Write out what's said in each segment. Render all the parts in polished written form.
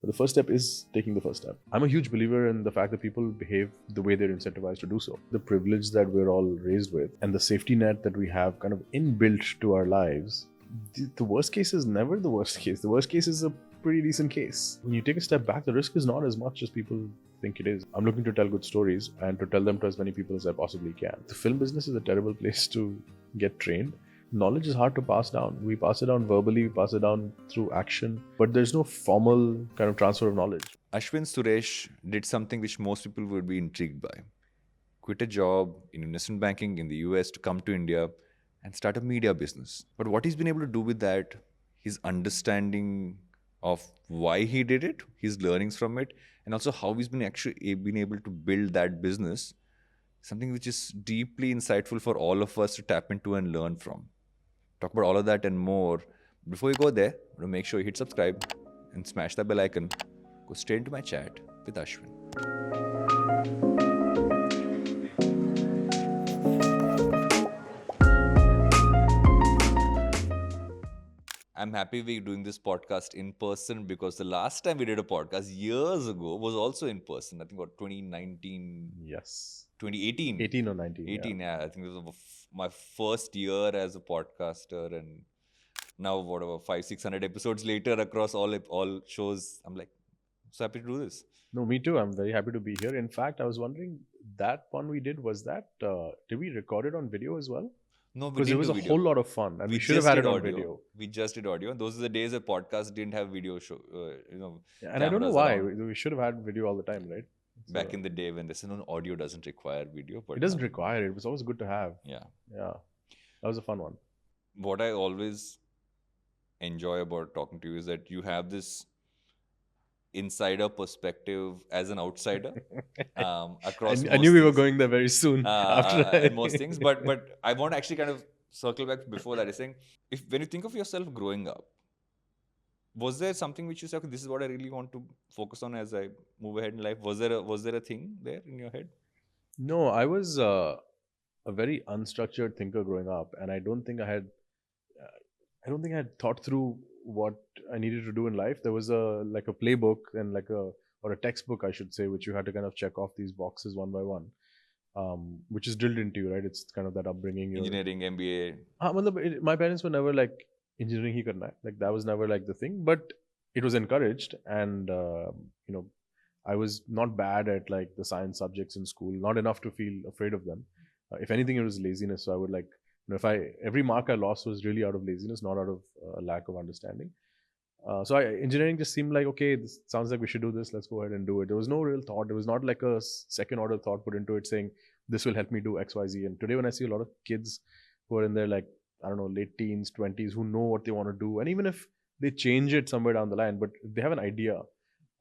But the first step is taking the first step. I'm a huge believer in the fact that people behave the way they're incentivized to do so. The privilege that we're all raised with and the safety net that we have kind of inbuilt to our lives, the worst case is never the worst case. The worst case is a pretty decent case. When you take a step back, the risk is not as much as people think it is. I'm looking to tell good stories and to tell them to as many people as I possibly can. The film business is a terrible place to get trained. Knowledge is hard to pass down. We pass it down verbally, we pass it down through action, but there's no formal kind of transfer of knowledge. Ashwin Suresh did something which most people would be intrigued by. Quit a job in investment banking in the US to come to India and start a media business. But what he's been able to do with that, his understanding of why he did it, his learnings from it, and also how he's been actually been able to build that business, something which is deeply insightful for all of us to tap into and learn from. Talk about all of that and more. Before you go there, make sure you hit subscribe and smash that bell icon. Go straight into my chat with Ashwin. I'm happy we're doing this podcast in person because the last time we did a podcast years ago was also in person. I think about 2019. Yes. 2018. 18 or 19. 18, yeah. I think it was my first year as a podcaster, and now whatever 500-600 episodes later across all shows, I'm like so happy to do this. No, me too. I'm very happy to be here. In fact, I was wondering, that one we did, was that, did we record it on video as well? No, we Because it didn't was do a video. whole lot of fun, and we should have just had did it on audio. video. We just did audio. Those are the days a podcast didn't have video show. Yeah, and I don't know why. around. We should have had video all the time, right? Back in the day when they said no, audio doesn't require video, but It doesn't now, require it. It was always good to have. yeah. Yeah. That was a fun one. What I always enjoy about talking to you is that you have this insider perspective as an outsider across I knew we were going there very soon after most things, but I want to actually kind of circle back before that. Is saying, if when you think of yourself growing up, was there something which you said, okay, this is what I really want to focus on as I move ahead in life? Was there a thing there in your head? No, I was a very unstructured thinker growing up, and I don't think I had thought through what I needed to do in life. There was a playbook and or a textbook, I should say, which you had to kind of check off these boxes one by one, which is drilled into you, right? It's kind of that upbringing. Engineering, MBA. My parents were never like engineering hi karna hai. Like that was never like the thing, but it was encouraged, and I was not bad at like the science subjects in school, not enough to feel afraid of them. If anything, it was laziness. So I would like, if every mark I lost was really out of laziness, not out of lack of understanding. So engineering just seemed like, okay, this sounds like we should do this. Let's go ahead and do it. There was no real thought. There was not like a second order thought put into it saying this will help me do X, Y, Z. And today when I see a lot of kids who are in their like, I don't know, late teens, 20s, who know what they want to do, and even if they change it somewhere down the line, but they have an idea,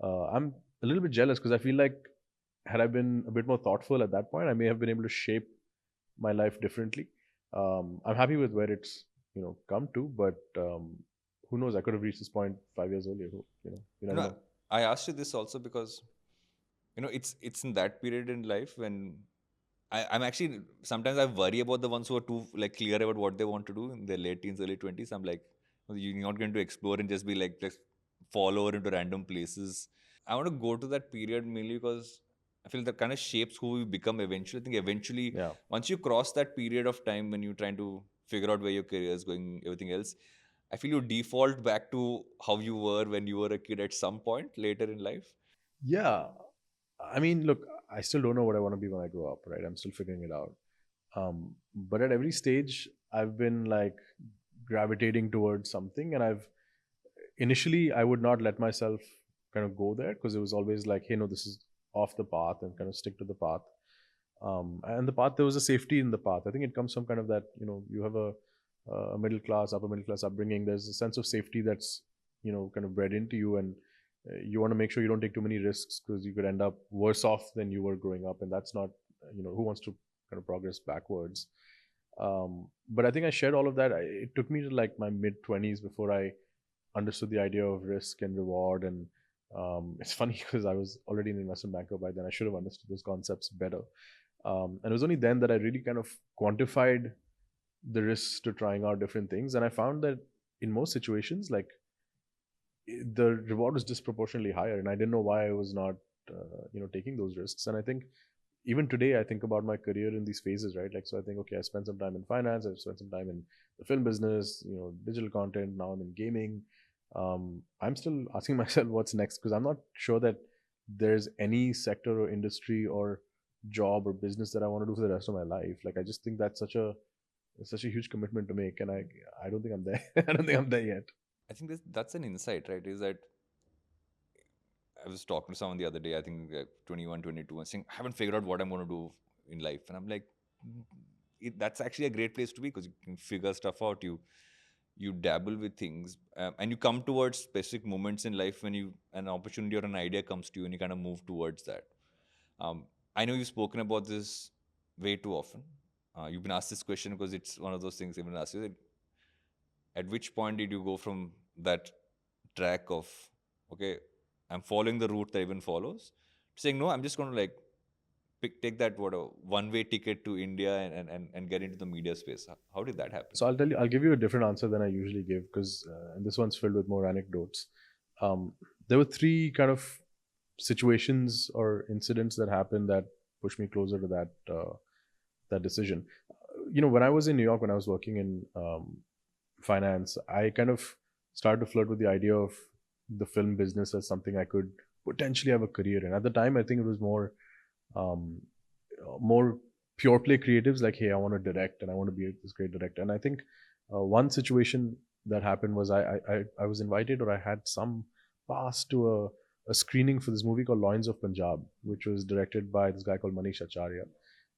I'm a little bit jealous because I feel like had I been a bit more thoughtful at that point, I may have been able to shape my life differently. I'm happy with where it's come to, but who knows? I could have reached this point 5 years earlier. You never know. I asked you this also because it's in that period in life when I'm actually sometimes I worry about the ones who are too like clear about what they want to do in their late teens, early 20s. I'm like, you're not going to explore and just be like just fall over into random places. I want to go to that period mainly because I feel that kind of shapes who we become eventually. I think eventually, Yeah. once you cross that period of time when you're trying to figure out where your career is going, everything else, I feel you default back to how you were when you were a kid at some point later in life. Yeah. I mean, look, I still don't know what I want to be when I grow up, right? I'm still figuring it out. But at every stage, I've been like gravitating towards something, and initially I would not let myself kind of go there because it was always like, hey, no, this is off the path, and kind of stick to the path. And the path, there was a safety in the path. I think it comes from kind of that, you have a middle class, upper middle class upbringing. There's a sense of safety that's, kind of bred into you, and you want to make sure you don't take too many risks because you could end up worse off than you were growing up, and that's not, who wants to kind of progress backwards. But I think I shared all of that. It took me to like my mid 20s before I understood the idea of risk and reward. And it's funny because I was already an investment banker by then. I should have understood those concepts better. And it was only then that I really kind of quantified the risks to trying out different things. And I found that in most situations, like the reward was disproportionately higher, and I didn't know why I was not, taking those risks. And I think even today, I think about my career in these phases, right? Like, so I think, okay, I spent some time in finance, I've spent some time in the film business, digital content. Now I'm in gaming. I'm still asking myself what's next, because I'm not sure that there's any sector or industry or job or business that I want to do for the rest of my life. Like, I just think that's such a huge commitment to make, and I don't think I'm there. I don't think I'm there yet. I think that's an insight, right? Is that I was talking to someone the other day, I think 21, 22, and saying, I haven't figured out what I'm going to do in life. And I'm like, that's actually a great place to be, because you can figure stuff out. You dabble with things, and you come towards specific moments in life when an opportunity or an idea comes to you, and you kind of move towards that. Um, I know you've spoken about this way too often. You've been asked this question because it's one of those things they've been asked you. At which point did you go from that track of, okay, I'm following the route that everyone follows, to saying, no, I'm just going to like take that one-way ticket to India and get into the media space? How did that happen? So I'll give you a different answer than I usually give, because and this one's filled with more anecdotes. Um, there were three kind of situations or incidents that happened that pushed me closer to that decision. When I was in New York, when I was working in finance, I kind of started to flirt with the idea of the film business as something I could potentially have a career in. At the time, I think it was um, more pure play creatives, like, hey, I want to direct and I want to be this great director. And I think one situation that happened was I was invited, or I had some pass to a screening for this movie called Loins of Punjab, which was directed by this guy called Manish Acharya.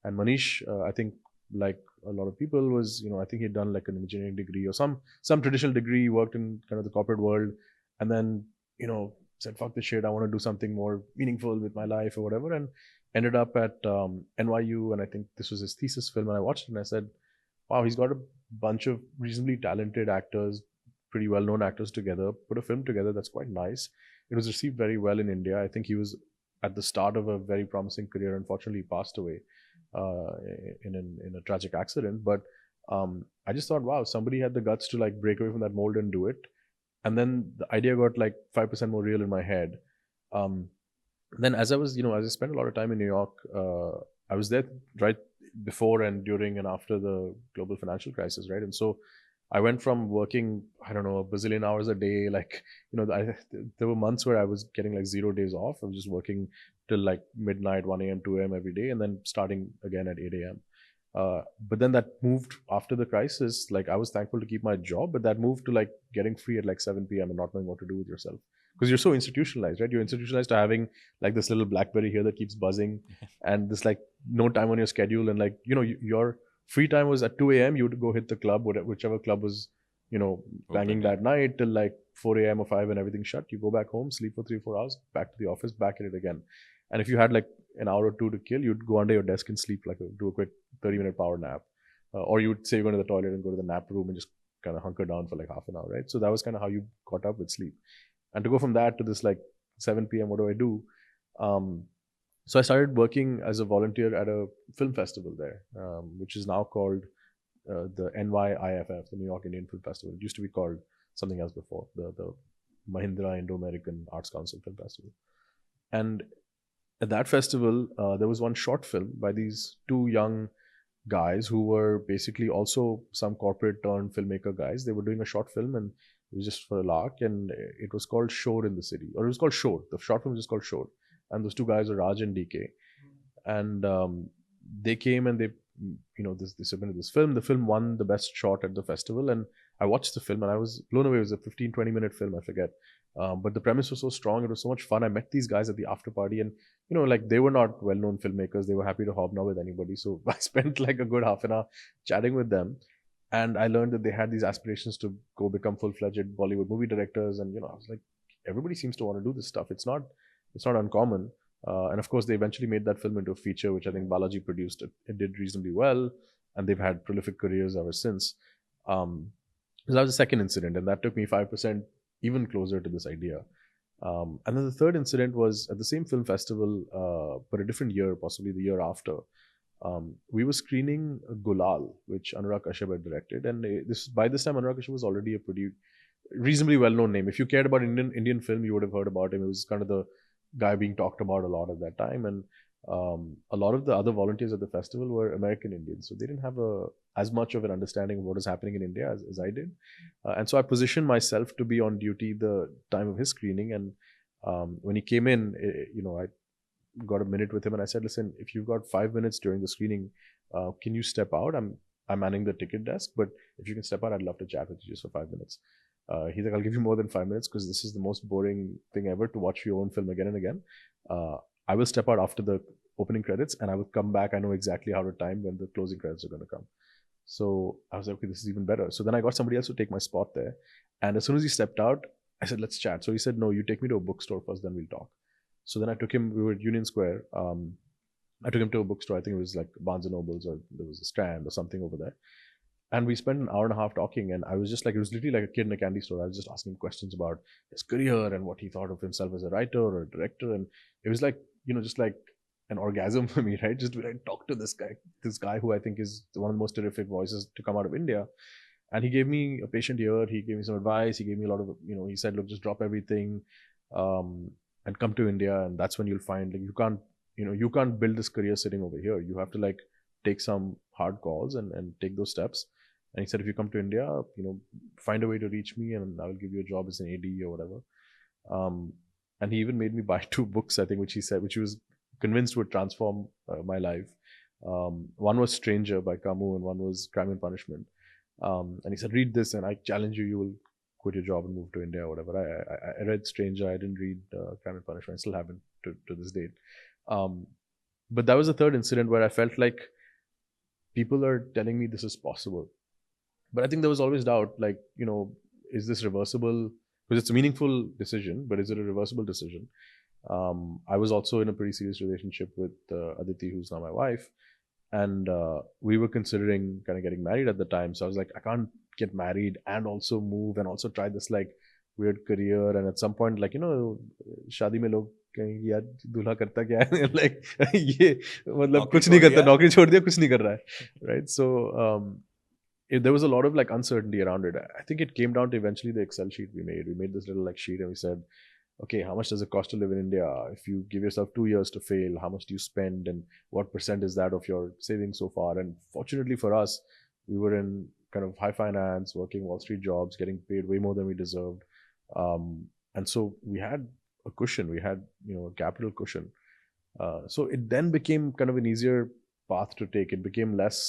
And Manish, I think, like a lot of people, was, I think he'd done like an engineering degree or some traditional degree, worked in kind of the corporate world, and then said, fuck this shit, I want to do something more meaningful with my life or whatever, and ended up at NYU. And I think this was his thesis film, and I watched it and I said, wow, he's got a bunch of reasonably talented actors, pretty well known actors together, put a film together that's quite nice. It was received very well in India. I think he was at the start of a very promising career. Unfortunately, he passed away uh, in a tragic accident. But I just thought, wow, somebody had the guts to like break away from that mold and do it. And then the idea got like 5% more real in my head. Um, then as I spent a lot of time in New York, I was there right before and during and after the global financial crisis, right? And so I went from working, I don't know, a bazillion hours a day. Like, there were months where I was getting like 0 days off. I was just working till like midnight, 1 a.m., 2 a.m. every day, and then starting again at 8 a.m. But then that moved after the crisis. Like, I was thankful to keep my job, but that moved to like getting free at like 7 p.m. and not knowing what to do with yourself, because you're so institutionalized, right? You're institutionalized to having like this little BlackBerry here that keeps buzzing, and this like no time on your schedule, and like your free time was at 2 a.m. You would go hit the club, whichever club was banging Yeah. that night till like 4 a.m. or 5, and everything shut. You go back home, sleep for 3 4 hours, back to the office, back at it again. And if you had like an hour or two to kill, you'd go under your desk and sleep, like do a quick 30-minute power nap, or you would say you're going to the toilet and go to the nap room and just kind of hunker down for like half an hour, right? So that was kind of how you caught up with sleep. And to go from that to this like 7 p.m., what do I do? Um, so I started working as a volunteer at a film festival there, which is now called the NYIFF, the New York Indian Film Festival. It used to be called something else before, the Mahindra Indo-American Arts Council Film Festival. And at that festival, there was one short film by these two young guys who were basically also some corporate turned filmmaker guys. They were doing a short film, and it was just for a lark, and it was called Shore in the City, or it was called Shore. The short film was just called Shore, and those two guys were Raj and DK, and they came and they submitted this film. The film won the best short at the festival, and I watched the film and I was blown away. It was a 15-20 minute film, I forget. But the premise was so strong, it was so much fun. I met these guys at the after party, and like, they were not well-known filmmakers. They were happy to hobnob with anybody. So I spent like a good half an hour chatting with them, and I learned that they had these aspirations to go become full-fledged Bollywood movie directors. And I was like, everybody seems to want to do this stuff. It's not uncommon. And of course, they eventually made that film into a feature, which I think Balaji produced. It did reasonably well, and they've had prolific careers ever since. So that was the second incident, and that took me 5% even closer to this idea. And then the third incident was at the same film festival, but a different year, possibly the year after. We were screening Gulal, which Anurag Kashyap had directed, and by this time Anurag Kashyap was already reasonably well-known name. If you cared about Indian film, you would have heard about him. He was kind of the guy being talked about a lot at that time, and a lot of the other volunteers at the festival were American Indians, so they didn't have as much of an understanding of what is happening in India as I did, and so I positioned myself to be on duty the time of his screening, and when he came in, I got a minute with him, and I said, "Listen, if you've got 5 minutes during the screening, can you step out? I'm manning the ticket desk, but if you can step out, I'd love to chat with you just for 5 minutes." He's like, "I'll give you more than 5 minutes because this is the most boring thing ever to watch your own film again and again. Uh, I will step out after the opening credits and I will come back. I know exactly how to time when the closing credits are going to come." So I was like, "Okay, this is even better." So then I got somebody else to take my spot there. And as soon as he stepped out, I said, "Let's chat." So he said, "No, you take me to a bookstore first, then we'll talk." So then I took him, we were at Union Square. I took him to a bookstore. I think it was like Barnes and Nobles, or there was a Strand or something over there. And we spent an hour and a half talking. And I was just like, it was literally like a kid in a candy store. I was just asking questions about his career and what he thought of himself as a writer or a director. And it was like, just like an orgasm for me, right? Just when I talk to this guy who I think is one of the most terrific voices to come out of India. And he gave me a patient ear. He gave me some advice. He gave me a lot of, he said, "Look, just drop everything um, and come to India. And that's when you'll find, like, you can't build this career sitting over here. You have to like take some hard calls and take those steps." And he said, "If you come to India, find a way to reach me and I'll give you a job as an AD or whatever." Um, and he even made me buy two books, I think, which he was convinced would transform my life. One was Stranger by Camus, and one was Crime and Punishment. And he said, "Read this, and I challenge you, you will quit your job and move to India or whatever." I read Stranger. I didn't read Crime and Punishment. I still haven't to this date. Um, but that was the third incident where I felt like people are telling me this is possible. But I think there was always doubt, like, is this reversible? Because it's a meaningful decision, but is it a reversible decision? I was also in a pretty serious relationship with Aditi, who's now my wife, and we were considering kind of getting married at the time. So I was like, I can't get married and also move and also try this like weird career. And at some point, like, शादी में लोग कहेंगे, "यार दूल्हा करता क्या है?" like ये मतलब नौकरी कुछ नहीं छोड़ करता, दिया. नौकरी छोड़ दिया, कुछ नहीं कर रहा है, right? So there was a lot of like uncertainty around it. I think it came down to eventually the Excel sheet we made. We made this little like sheet and we said, "Okay, how much does it cost to live in India? If you give yourself 2 years to fail, how much do you spend, and what percent is that of your savings so far?" And fortunately for us, we were in kind of high finance, working Wall Street jobs, getting paid way more than we deserved. And so we had a cushion, we had, a capital cushion. So it then became kind of an easier path to take. It became less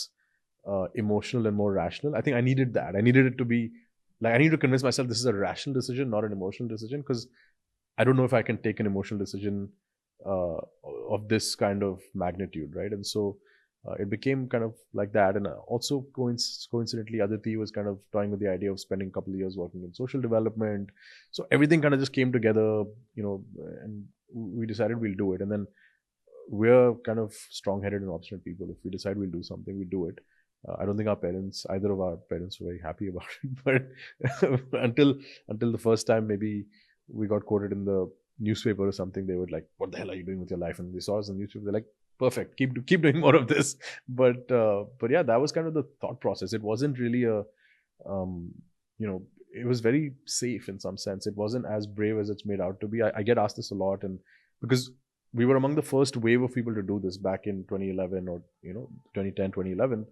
emotional and more rational. I think I needed that. I needed it to be like, I need to convince myself this is a rational decision, not an emotional decision, because I don't know if I can take an emotional decision uh, of this kind of magnitude, right? And so it became kind of like that. And also coincidentally, Aditi was kind of toying with the idea of spending a couple of years working in social development. So everything kind of just came together, and we decided we'll do it. And then we're kind of strong-headed and obstinate people. If we decide we'll do something, we do it. I don't think either of our parents, were very happy about it. But until the first time, maybe we got quoted in the newspaper or something, they were like, "What the hell are you doing with your life?" And they saw us in the newspaper. They're like, "Perfect, keep doing more of this." But yeah, that was kind of the thought process. It wasn't really um, it was very safe in some sense. It wasn't as brave as it's made out to be. I get asked this a lot, and because we were among the first wave of people to do this back in 2011 or 2010, 2011.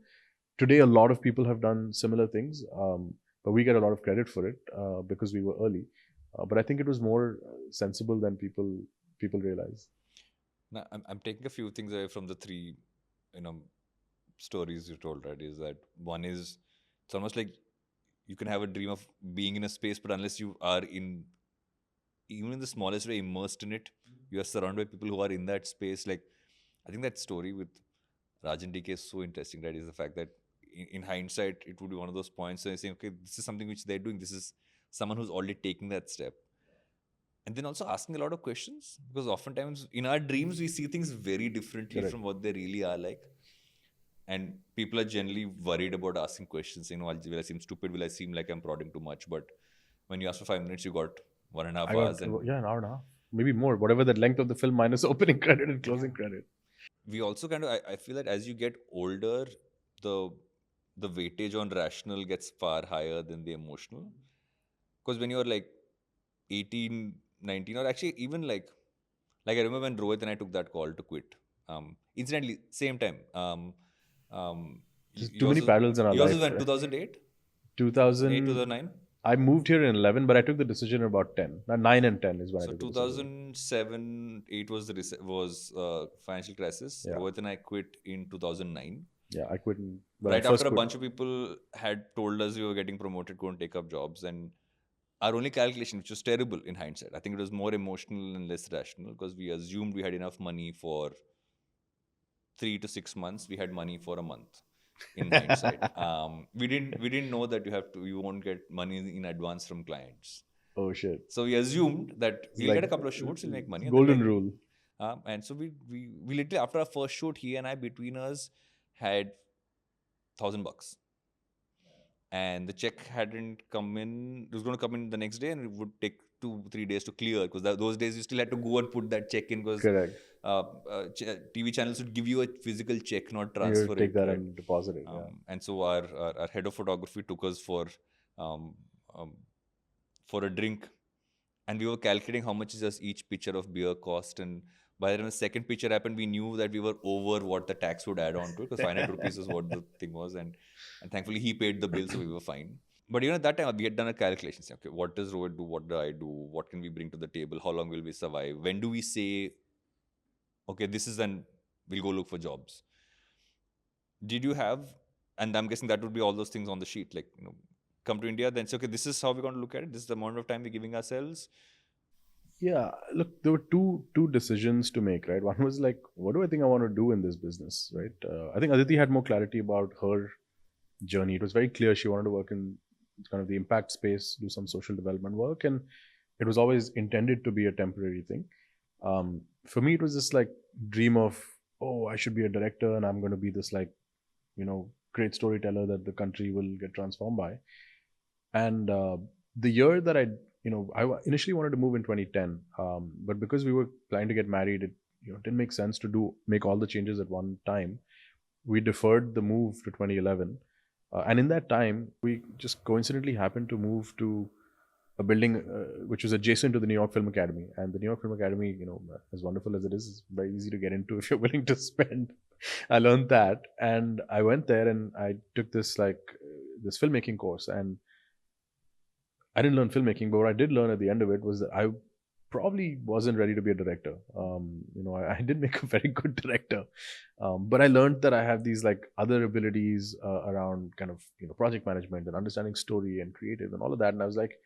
Today, a lot of people have done similar things, but we get a lot of credit for it because we were early. But I think it was more sensible than people realize. Now, I'm taking a few things away from the three, you know, stories you told, right? Is that one is it's almost like you can have a dream of being in a space, but unless you are even in the smallest way immersed in it, you are surrounded by people who are in that space. Like, I think that story with Rajan DK is so interesting, right? Is the fact that in hindsight, it would be one of those points where you're saying, okay, this is something which they're doing. This is someone who's already taking that step. And then also asking a lot of questions, because oftentimes in our dreams, we see things very differently Correct. from what they really are like. And people are generally worried about asking questions. Will I seem stupid? Will I seem like I'm prodding too much? But when you ask for 5 minutes, you got 1.5 hours. And Yeah, an hour and a half, maybe more, whatever the length of the film minus opening credit and closing credit. we also kind of, I feel that as you get older, the the weightage on rational gets far higher than the emotional. Because when you're like 18, 19, or actually even like I remember when Rohit and I took that call to quit. Incidentally, same time. There's too many parallels in our Yours life. was in 2008, 8, 2000. 2009. I moved here in 11, but I took the decision in about 10. 9 and 10 is when I So took the decision. 2007, 8 was financial crisis. Yeah. Rohit and I quit in 2009. Yeah. I quit when I Right first after a quit. bunch of people had told us we were getting promoted, go and take up jobs, and our only calculation, which was terrible in hindsight, I think it was more emotional and less rational, because we assumed we had enough money for 3 to 6 months. We had money for a month. In hindsight, we didn't know that you won't get money in advance from clients. Oh, shit. So we assumed that It's we'll get like a couple of shoots, we'll make money, and then golden like, rule. and so we literally, after our first shoot, he and I, between us, had $1,000, and the check hadn't come in. It was going to come in the next day, and it would take 2-3 days to clear, because those days you still had to go and put that check in, because Correct. TV channels would give you a physical check, not You transfer take it, that right? and deposit it. Yeah. And so our head of photography took us um, um, for a drink, and we were calculating how much does each pitcher of beer cost. And by the time the second pitcher happened, we knew that we were over what the tax would add on to it, because 500 rupees is what the thing was, and thankfully he paid the bill, so we were fine. But at that time we had done a calculation. Say, okay, what does Rohit do? What do I do? What can we bring to the table? How long will we survive? When do we say, okay, this is when we'll go look for jobs? Did you have, and I'm guessing that would be all those things on the sheet, like, come to India, then say, okay, this is how we're going to look at it. This is the amount of time we're giving ourselves. Yeah, look, there were two decisions to make, right? One was like, what do I think I want to do in this business, right? I think Aditi had more clarity about her journey. It was very clear she wanted to work in kind of the impact space, do some social development work, and it was always intended to be a temporary thing. For me, it was this like dream of, oh, I should be a director, and I'm going to be this like, great storyteller that the country will get transformed by. And the year that I initially wanted to move in 2010, but because we were planning to get married, it didn't make sense to make all the changes at one time. We deferred the move to 2011, and in that time, we just coincidentally happened to move to a building which was adjacent to the New York Film Academy. And the New York Film Academy, as wonderful as it is very easy to get into if you're willing to spend. I learned that, and I went there and I took this this filmmaking course, and I didn't learn filmmaking, but what I did learn at the end of it was that I probably wasn't ready to be a director. I did make a very good director, but I learned that I have these like other abilities around kind of project management and understanding story and creative and all of that. And I was like,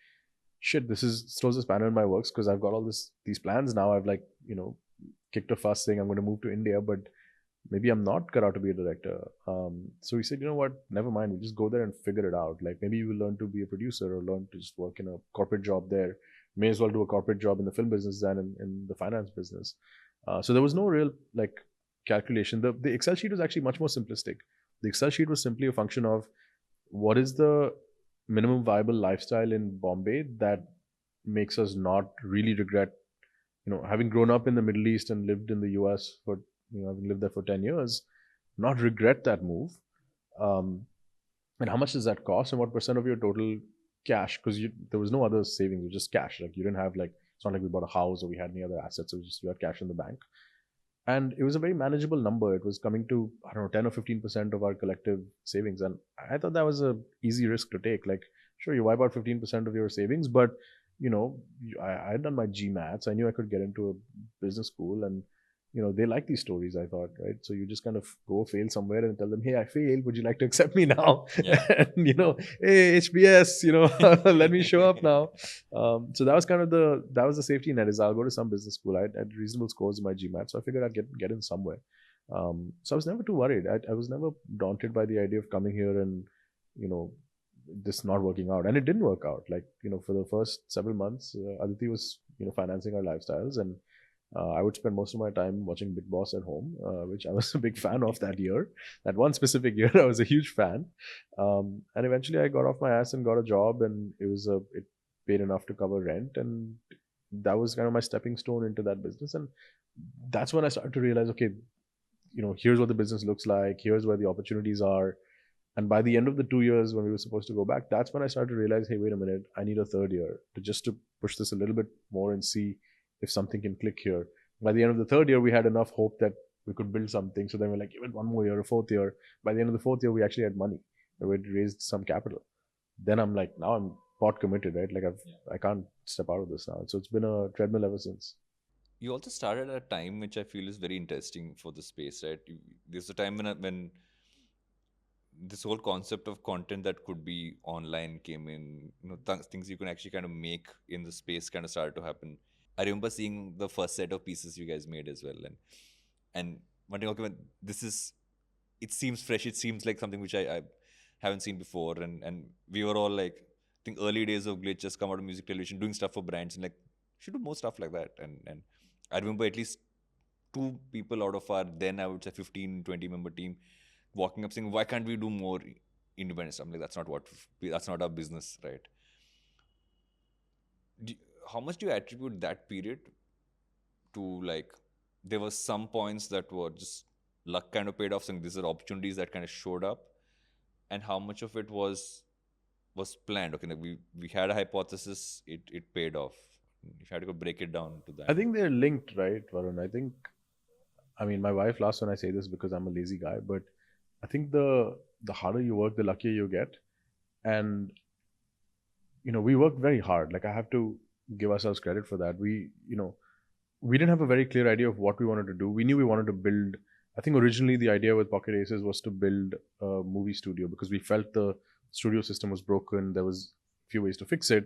shit, this throws a spanner in my works, because I've got all these plans now. I've like kicked a fuss saying I'm going to move to India, but maybe I'm not cut out to be a director. So we said, you know what, never mind. We'll just go there and figure it out. Like maybe you will learn to be a producer or learn to just work in a corporate job there. May as well do a corporate job in the film business than in the finance business. So there was no real like calculation. The Excel sheet was actually much more simplistic. The Excel sheet was simply a function of what is the minimum viable lifestyle in Bombay that makes us not really regret, having grown up in the Middle East and lived in the US for, having lived there for 10 years, not regret that move. And how much does that cost, and what percent of your total cash? Because there was no other savings, it was just cash. Like you didn't have like, it's not like we bought a house or we had any other assets. It was just, we had cash in the bank. And it was a very manageable number. It was coming to, I don't know, 10 or 15% of our collective savings. And I thought that was a easy risk to take. Like, sure, you wipe out 15% of your savings, but I had done my GMATs. I knew I could get into a business school, and they like these stories, I thought, right? So you just kind of go fail somewhere and tell them, hey, I failed, would you like to accept me now? Yeah. And hey, HBS, let me show up now. So that was kind of the safety net, is I'll go to some business school. I had reasonable scores in my GMAT, so I figured I'd get in somewhere. So I was never too worried. I was never daunted by the idea of coming here and this not working out. And it didn't work out. Like for the first several months, Aditi was financing our lifestyles, and I would spend most of my time watching Big Boss at home, which I was a big fan of that year. That one specific year, I was a huge fan. And eventually, I got off my ass and got a job, and it paid enough to cover rent, and that was kind of my stepping stone into that business. And that's when I started to realize, okay, here's what the business looks like. Here's where the opportunities are. And by the end of the 2 years when we were supposed to go back, that's when I started to realize, hey, wait a minute, I need a third year to push this a little bit more and see if something can click here. By the end of the third year, we had enough hope that we could build something. So then we're like, give it one more year, a fourth year. By the end of the fourth year, we actually had money. We had raised some capital. Then I'm like, now I'm pot committed, right? Like I can't step out of this now. So it's been a treadmill ever since. You also started at a time which I feel is very interesting for the space, right? There's a time when this whole concept of content that could be online came in. Things you can actually kind of make in the space kind of started to happen. I remember seeing the first set of pieces you guys made as well, and wondering, okay, this is, it seems fresh. It seems like something which I haven't seen before, and we were all like, I think early days of Glitch just come out of music television, doing stuff for brands, and like, should do more stuff like that. And I remember at least two people out of our then I would say 15, 20 member team walking up saying, why can't we do more independent stuff? I'm like, that's not our business, right? Do, how much do you attribute that period to, like, there were some points that were just luck kind of paid off, saying these are opportunities that kind of showed up, and how much of it was planned? Okay, like we had a hypothesis, it paid off. If you had to go break it down to I that. think they're linked, right, Varun? I mean, my wife laughs when I say this because I'm a lazy guy, but I think the harder you work, the luckier you get. And we worked very hard. Like I have to give ourselves credit for that. We didn't have a very clear idea of what we wanted to do. We knew we wanted to build. I think originally the idea with Pocket Aces was to build a movie studio because we felt the studio system was broken. There was a few ways to fix it,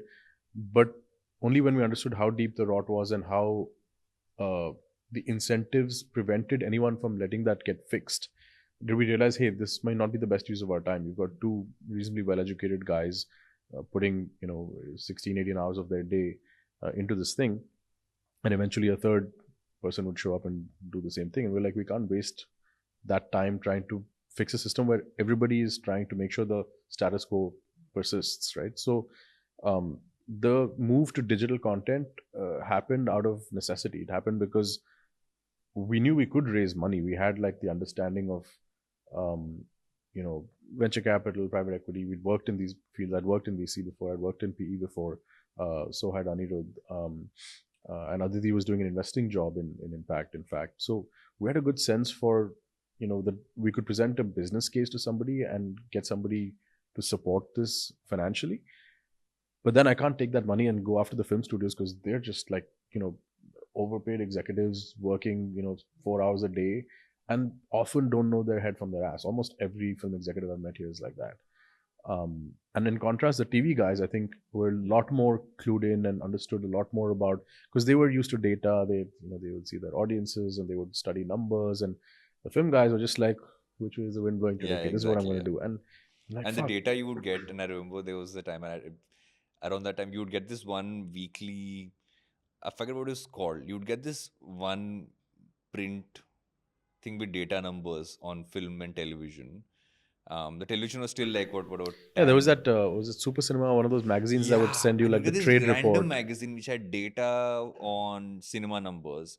but only when we understood how deep the rot was and how uh, the incentives prevented anyone from letting that get fixed, did we realize, hey, this might not be the best use of our time. You've got two reasonably well-educated guys putting 16, 18 hours of their day into this thing, and eventually a third person would show up and do the same thing. And we're like, we can't waste that time trying to fix a system where everybody is trying to make sure the status quo persists, right? So the move to digital content happened out of necessity. It happened because we knew we could raise money. We had like the understanding of um, venture capital, private equity. We'd worked in these fields. I'd worked in VC before. I'd worked in PE before. So had Anirudh. And Aditi was doing an investing job in Impact, in fact. So we had a good sense for, that we could present a business case to somebody and get somebody to support this financially. But then I can't take that money and go after the film studios because they're just like, overpaid executives working, 4 hours a day and often don't know their head from their ass. Almost every film executive I've met here is like that. And in contrast, the TV guys, I think, were a lot more clued in and understood a lot more about, because they were used to data. They would see their audiences and they would study numbers. And the film guys were just like, which way is the wind blowing today? Yeah, Okay, this is what I'm exactly. going Yeah. to do. And I'm like, And the fuck. data you would get, and I remember there was the time, around that time, you would get this one weekly, I forget what it's called. You'd get this one print thing with data numbers on film and television. The television was still like what about Yeah, there was that, 10? was it Super Cinema, one of those magazines that would Yeah, send you and you like the get this trade random report. magazine which had data on cinema numbers.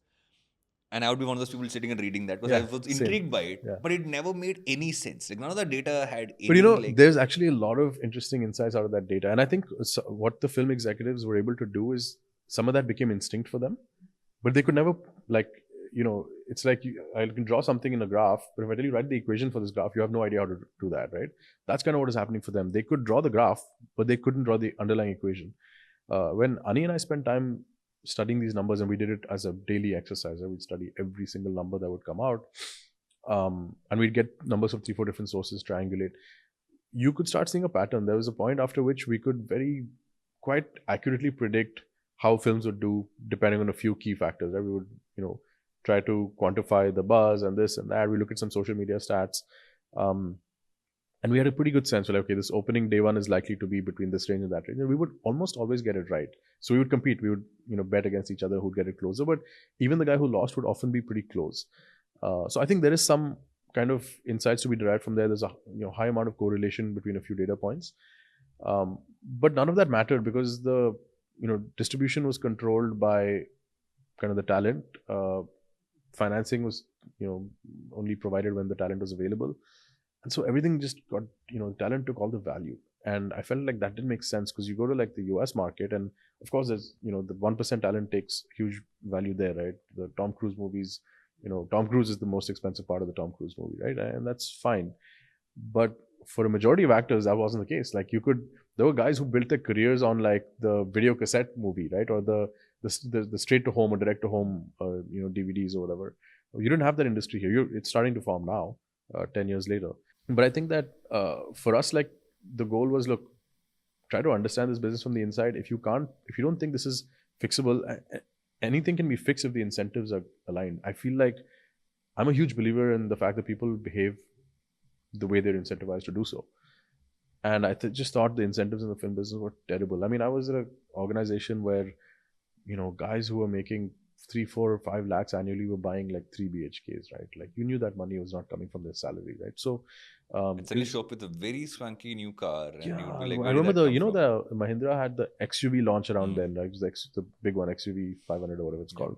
And I would be one of those people sitting and reading that because I Yeah, was same. intrigued by it, Yeah. but it never made any sense. Like none of the data had But any like. there's actually a lot of interesting insights out of that data. And I think what the film executives were able to do is some of that became instinct for them, but they could never, like, it's like I can draw something in a graph, but if I tell you write the equation for this graph, you have no idea how to do that, right? That's kind of what is happening for them. They could draw the graph, but they couldn't draw the underlying equation. When Ani and I spent time studying these numbers, and we did it as a daily exercise, we'd study every single number that would come out, and we'd get numbers of 3, 4 different sources, triangulate. You could start seeing a pattern. There was a point after which we could quite accurately predict how films would do depending on a few key factors. Right? We would, try to quantify the buzz and this and that. We look at some social media stats. And we had a pretty good sense. We're like, okay, this opening day one is likely to be between this range and that range. And we would almost always get it right. So we would compete. We would, bet against each other who'd get it closer. But even the guy who lost would often be pretty close. So I think there is some kind of insights to be derived from there. There's a high amount of correlation between a few data points. But none of that mattered because the distribution was controlled by kind of the talent. Financing was only provided when the talent was available. And so everything just got, talent took all the value. And I felt like that didn't make sense, because you go to like the US market, and of course there's, the 1% talent takes huge value there, right? The Tom Cruise movies, Tom Cruise is the most expensive part of the Tom Cruise movie, right? And that's fine. But for a majority of actors, that wasn't the case. Like there were guys who built their careers on like the video cassette movie, right? Or the straight to home or direct to home, DVDs or whatever. You didn't have that industry here. It's starting to form now, 10 years later. But I think that for us, like, the goal was, look, try to understand this business from the inside. If you don't think this is fixable, anything can be fixed if the incentives are aligned. I feel like I'm a huge believer in the fact that people behave the way they're incentivized to do so. And I just thought the incentives in the film business were terrible. I mean, I was at an organization where, guys who were making 3, 4, or 5 lakhs annually were buying like 3 BHKs, right? Like, you knew that money was not coming from their salary, right? So, And suddenly show up with a very swanky new car, and yeah, you would be like, I where did remember that come from? the Mahindra had the XUV launch around then, right? It was the big one, XUV 500 or whatever it's called.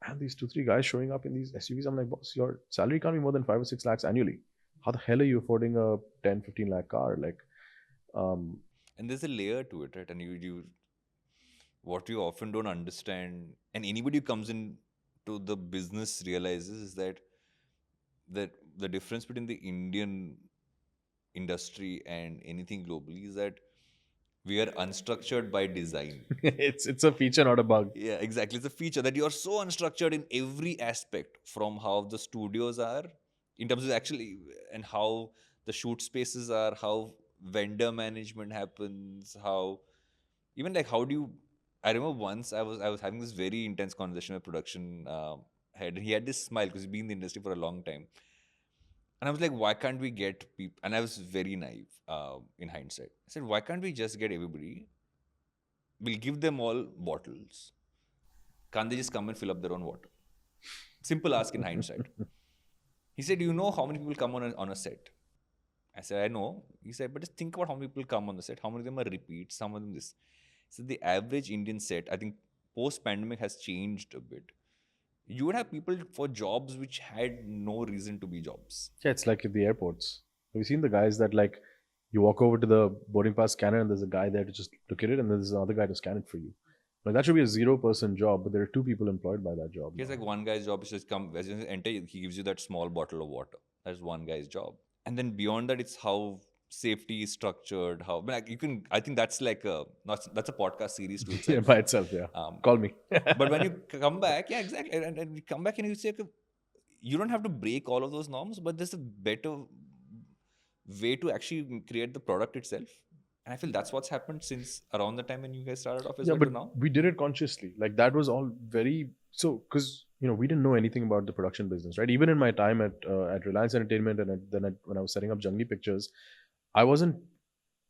And these 2, 3 guys showing up in these SUVs, I'm like, boss, your salary can't be more than 5 or 6 lakhs annually. How the hell are you affording a 10, 15 lakh car? Like, And there's a layer to it, right? And what you often don't understand, and anybody who comes in to the business realizes, is that the difference between the Indian industry and anything globally is that we are unstructured by design. it's a feature, not a bug. Yeah, exactly. It's a feature that you are so unstructured in every aspect, from how the studios are in terms of actually, and how the shoot spaces are, how vendor management happens, how even like how do you. I remember once I was having this very intense conversation with production head, and he had this smile because he's been in the industry for a long time. And I was like, why can't we get people? And I was very naive in hindsight. I said, why can't we just get everybody? We'll give them all bottles. Can't they just come and fill up their own water? Simple ask in hindsight. He said, you know how many people come on a set? I said, I know. He said, but just think about how many people come on the set. How many of them are repeats? Some of them this. So the average Indian set, I think post-pandemic has changed a bit. You would have people for jobs which had no reason to be jobs. Yeah, it's like at the airports. Have you seen the guys that, like, you walk over to the boarding pass scanner and there's a guy there to just look at it, and then there's another guy to scan it for you? Like, that should be a 0% job, but there are 2 people employed by that job. He's like, one guy's job is just come, as you enter, he gives you that small bottle of water. That's one guy's job. And then beyond that, it's how safety is structured. How, like, you can, I think that's like that's a podcast series to Yeah, itself. by itself, yeah. Call me. But when you come back, yeah, exactly. And you come back and you say, okay, you don't have to break all of those norms, but there's a better way to actually create the product itself. And I feel that's what's happened since around the time when you guys started off as Yeah, well but to now. we did it consciously. Like, that was all very so, because we didn't know anything about the production business, right? Even in my time at Reliance Entertainment, and when I was setting up Jungi Pictures, I wasn't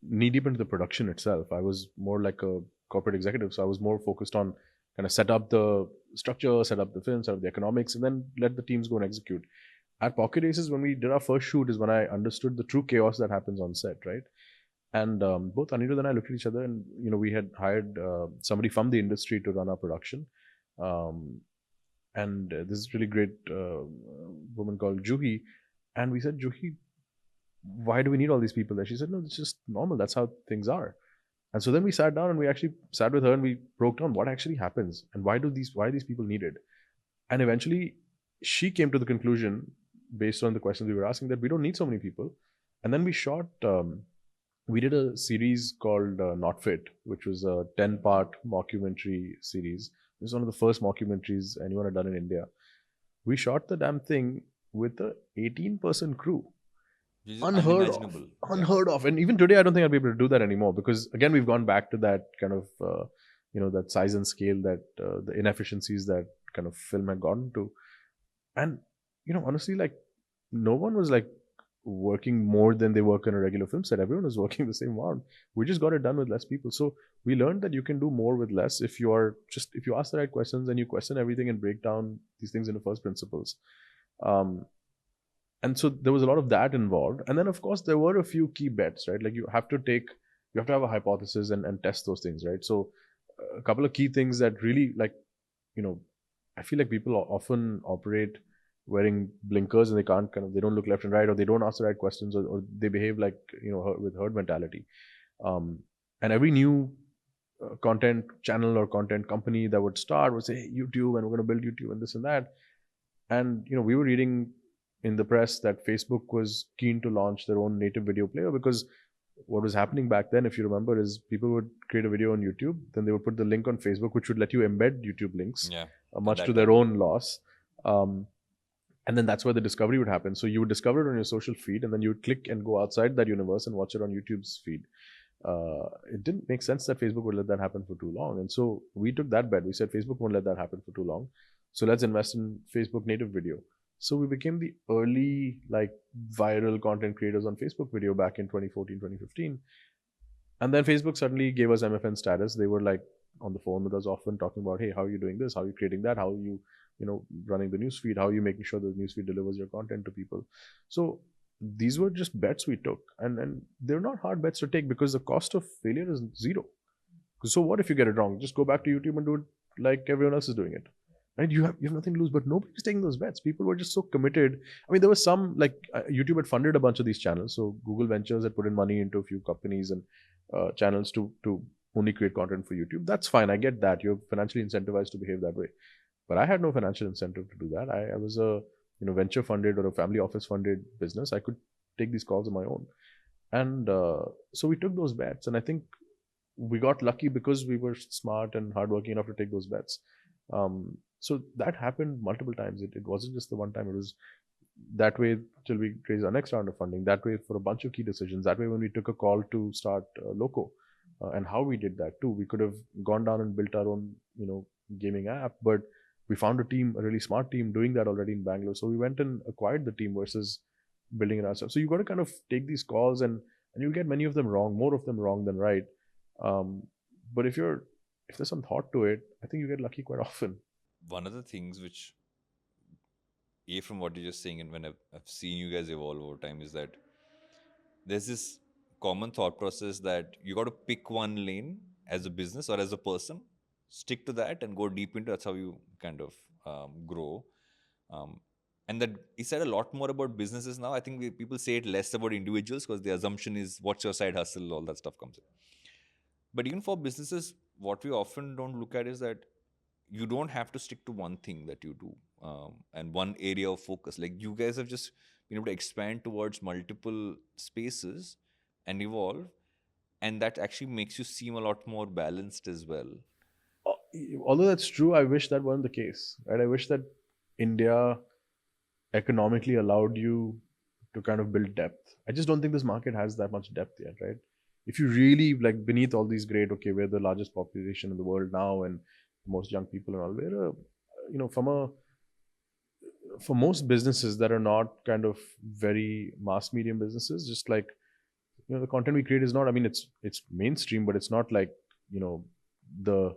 knee deep into the production itself. I was more like a corporate executive, so I was more focused on kind of set up the structure, set up the film, set up the economics, and then let the teams go and execute. At Pocket Aces, when we did our first shoot, is when I understood the true chaos that happens on set, right? And both Anirudh and I looked at each other, and we had hired somebody from the industry to run our production, and this really great woman called Juhi, and we said, Juhi, why do we need all these people there? She said, no, it's just normal. That's how things are. And so then we sat down and we actually sat with her and we broke down what actually happens and why are these people needed. And eventually she came to the conclusion, based on the questions we were asking, that we don't need so many people. And then we shot. We did a series called Not Fit, which was a 10-part mockumentary series. It was one of the first mockumentaries anyone had done in India. We shot the damn thing with a 18-person crew. Unheard of. And even today, I don't think I'll be able to do that anymore, because again, we've gone back to that kind of, that size and scale, that the inefficiencies that kind of film had gotten to. And, honestly, like, no one was like working more than they work in a regular film set. Everyone was working the same amount. We just got it done with less people. So we learned that you can do more with less if you ask the right questions and you question everything and break down these things into first principles. And so there was a lot of that involved. And then, of course, there were a few key bets, right? Like, you have to have a hypothesis and test those things, right? So a couple of key things that really, like, I feel like people often operate wearing blinkers and they don't look left and right, or they don't ask the right questions, or they behave like, with herd mentality. And every new content channel or content company that would start would say, hey, YouTube, and we're going to build YouTube and this and that. And we were reading in the press that Facebook was keen to launch their own native video player, because what was happening back then, if you remember, is people would create a video on YouTube, then they would put the link on Facebook, which would let you embed YouTube links, Yeah. much to their own loss. And then that's where the discovery would happen. So you would discover it on your social feed, and then you would click and go outside that universe and watch it on YouTube's feed. It didn't make sense that Facebook would let that happen for too long. And so we took that bet. We said Facebook won't let that happen for too long. So let's invest in Facebook native video. So we became the early viral content creators on Facebook video back in 2014, 2015. And then Facebook suddenly gave us MFN status. They were on the phone with us often, talking about, hey, how are you doing this? How are you creating that? How are you, running the newsfeed? How are you making sure the newsfeed delivers your content to people? So these were just bets we took, and they're not hard bets to take, because the cost of failure is zero. So what if you get it wrong? Just go back to YouTube and do it like everyone else is doing it. Right? You have nothing to lose, but nobody's taking those bets. People were just so committed. I mean, there was some YouTube had funded a bunch of these channels. So Google Ventures had put in money into a few companies and channels to only create content for YouTube. That's fine. I get that. You're financially incentivized to behave that way. But I had no financial incentive to do that. I was a venture funded or a family office funded business. I could take these calls on my own. And so we took those bets. And I think we got lucky because we were smart and hardworking enough to take those bets. So that happened multiple times. It wasn't just the one time. It was that way till we raised our next round of funding. That way for a bunch of key decisions. That way when we took a call to start Loco, and how we did that too. We could have gone down and built our own, gaming app, but we found a really smart team doing that already in Bangalore. So we went and acquired the team versus building it ourselves. So you got to kind of take these calls, and you'll get many of them wrong, more of them wrong than right. But if there's some thought to it, I think you get lucky quite often. One of the things which, from what you're just saying, and when I've seen you guys evolve over time, is that there's this common thought process that you got to pick one lane as a business or as a person, stick to that and go deep into. That's how you kind of grow. And that is said a lot more about businesses now. I think people say it less about individuals, because the assumption is what's your side hustle, all that stuff comes in. But even for businesses, what we often don't look at is that you don't have to stick to one thing that you do, and one area of focus. Like, you guys have just been able to expand towards multiple spaces and evolve, and that actually makes you seem a lot more balanced as well. Although that's true, I wish that weren't the case, right? I wish that India economically allowed you to kind of build depth. I just don't think this market has that much depth yet, right? If you really beneath all these great, okay, we're the largest population in the world now, and the most young people and all, we're for most businesses that are not kind of very mass medium businesses, just the content we create is not, I mean, it's mainstream, but it's not the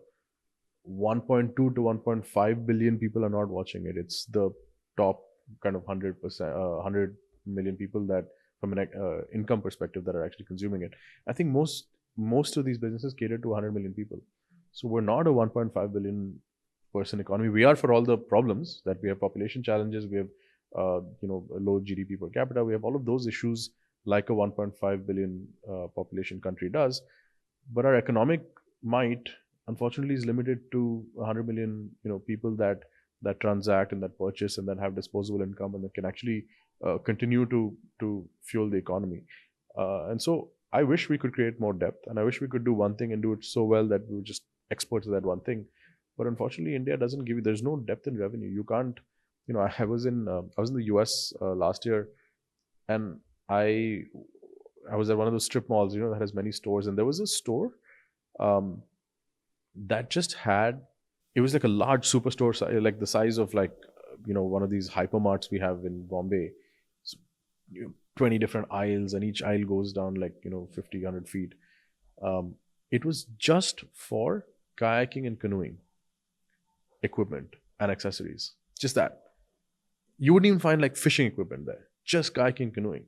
1.2 to 1.5 billion people are not watching it. It's the top kind of 100%, 100 million people that, from an income perspective, that are actually consuming it. I think most of these businesses cater to 100 million people. So we're not a 1.5 billion person economy. We are for all the problems that we have: population challenges, we have low GDP per capita, we have all of those issues like a 1.5 billion population country does. But our economic might, unfortunately, is limited to 100 million people that transact and that purchase and that have disposable income and that can actually continue to fuel the economy. And so I wish we could create more depth, and I wish we could do one thing and do it so well that we were just experts at that one thing. But unfortunately, India doesn't give you. There's no depth in revenue. You can't. I was in the US last year, and I was at one of those strip malls, that has many stores, and there was a store that just had. It was like a large superstore, like the size of one of these hypermarts we have in Bombay. So, 20 different aisles, and each aisle goes down 50, 100 feet. It was just for kayaking and canoeing equipment and accessories. Just that. You wouldn't even find fishing equipment there. Just kayaking, canoeing.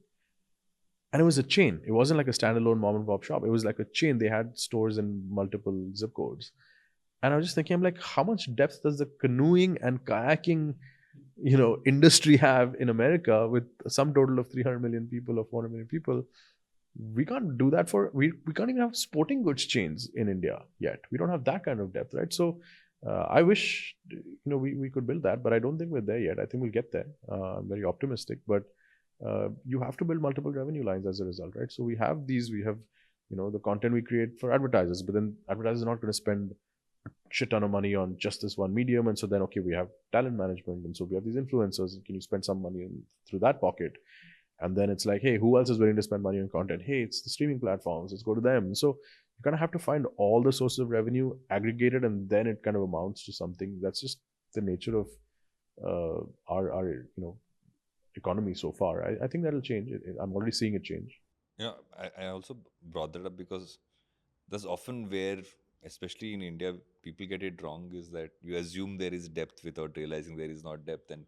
And it was a chain. It wasn't like a standalone mom and pop shop. It was like a chain. They had stores in multiple zip codes. And I was just thinking, I'm like, how much depth does the canoeing and kayaking industry have in America with some total of 300 million people or 400 million people. We can't do that we can't even have sporting goods chains in India yet. We don't have that kind of depth, right? So I wish we could build that, but I don't think we're there yet. I think we'll get there. I'm very optimistic, but you have to build multiple revenue lines as a result, right? So we have the content we create for advertisers, but then advertisers are not going to spend shit ton of money on just this one medium. And so then, okay, we have talent management. And so we have these influencers. Can you spend some money through that pocket? And then it's like, hey, who else is willing to spend money on content? Hey, it's the streaming platforms. Let's go to them. So you kind of have to find all the sources of revenue aggregated, and then it kind of amounts to something. That's just the nature of our economy so far. I think that'll change. I'm already seeing it change. Yeah, I also brought that up because that's often where, especially in India, people get it wrong, is that you assume there is depth without realizing there is not depth. And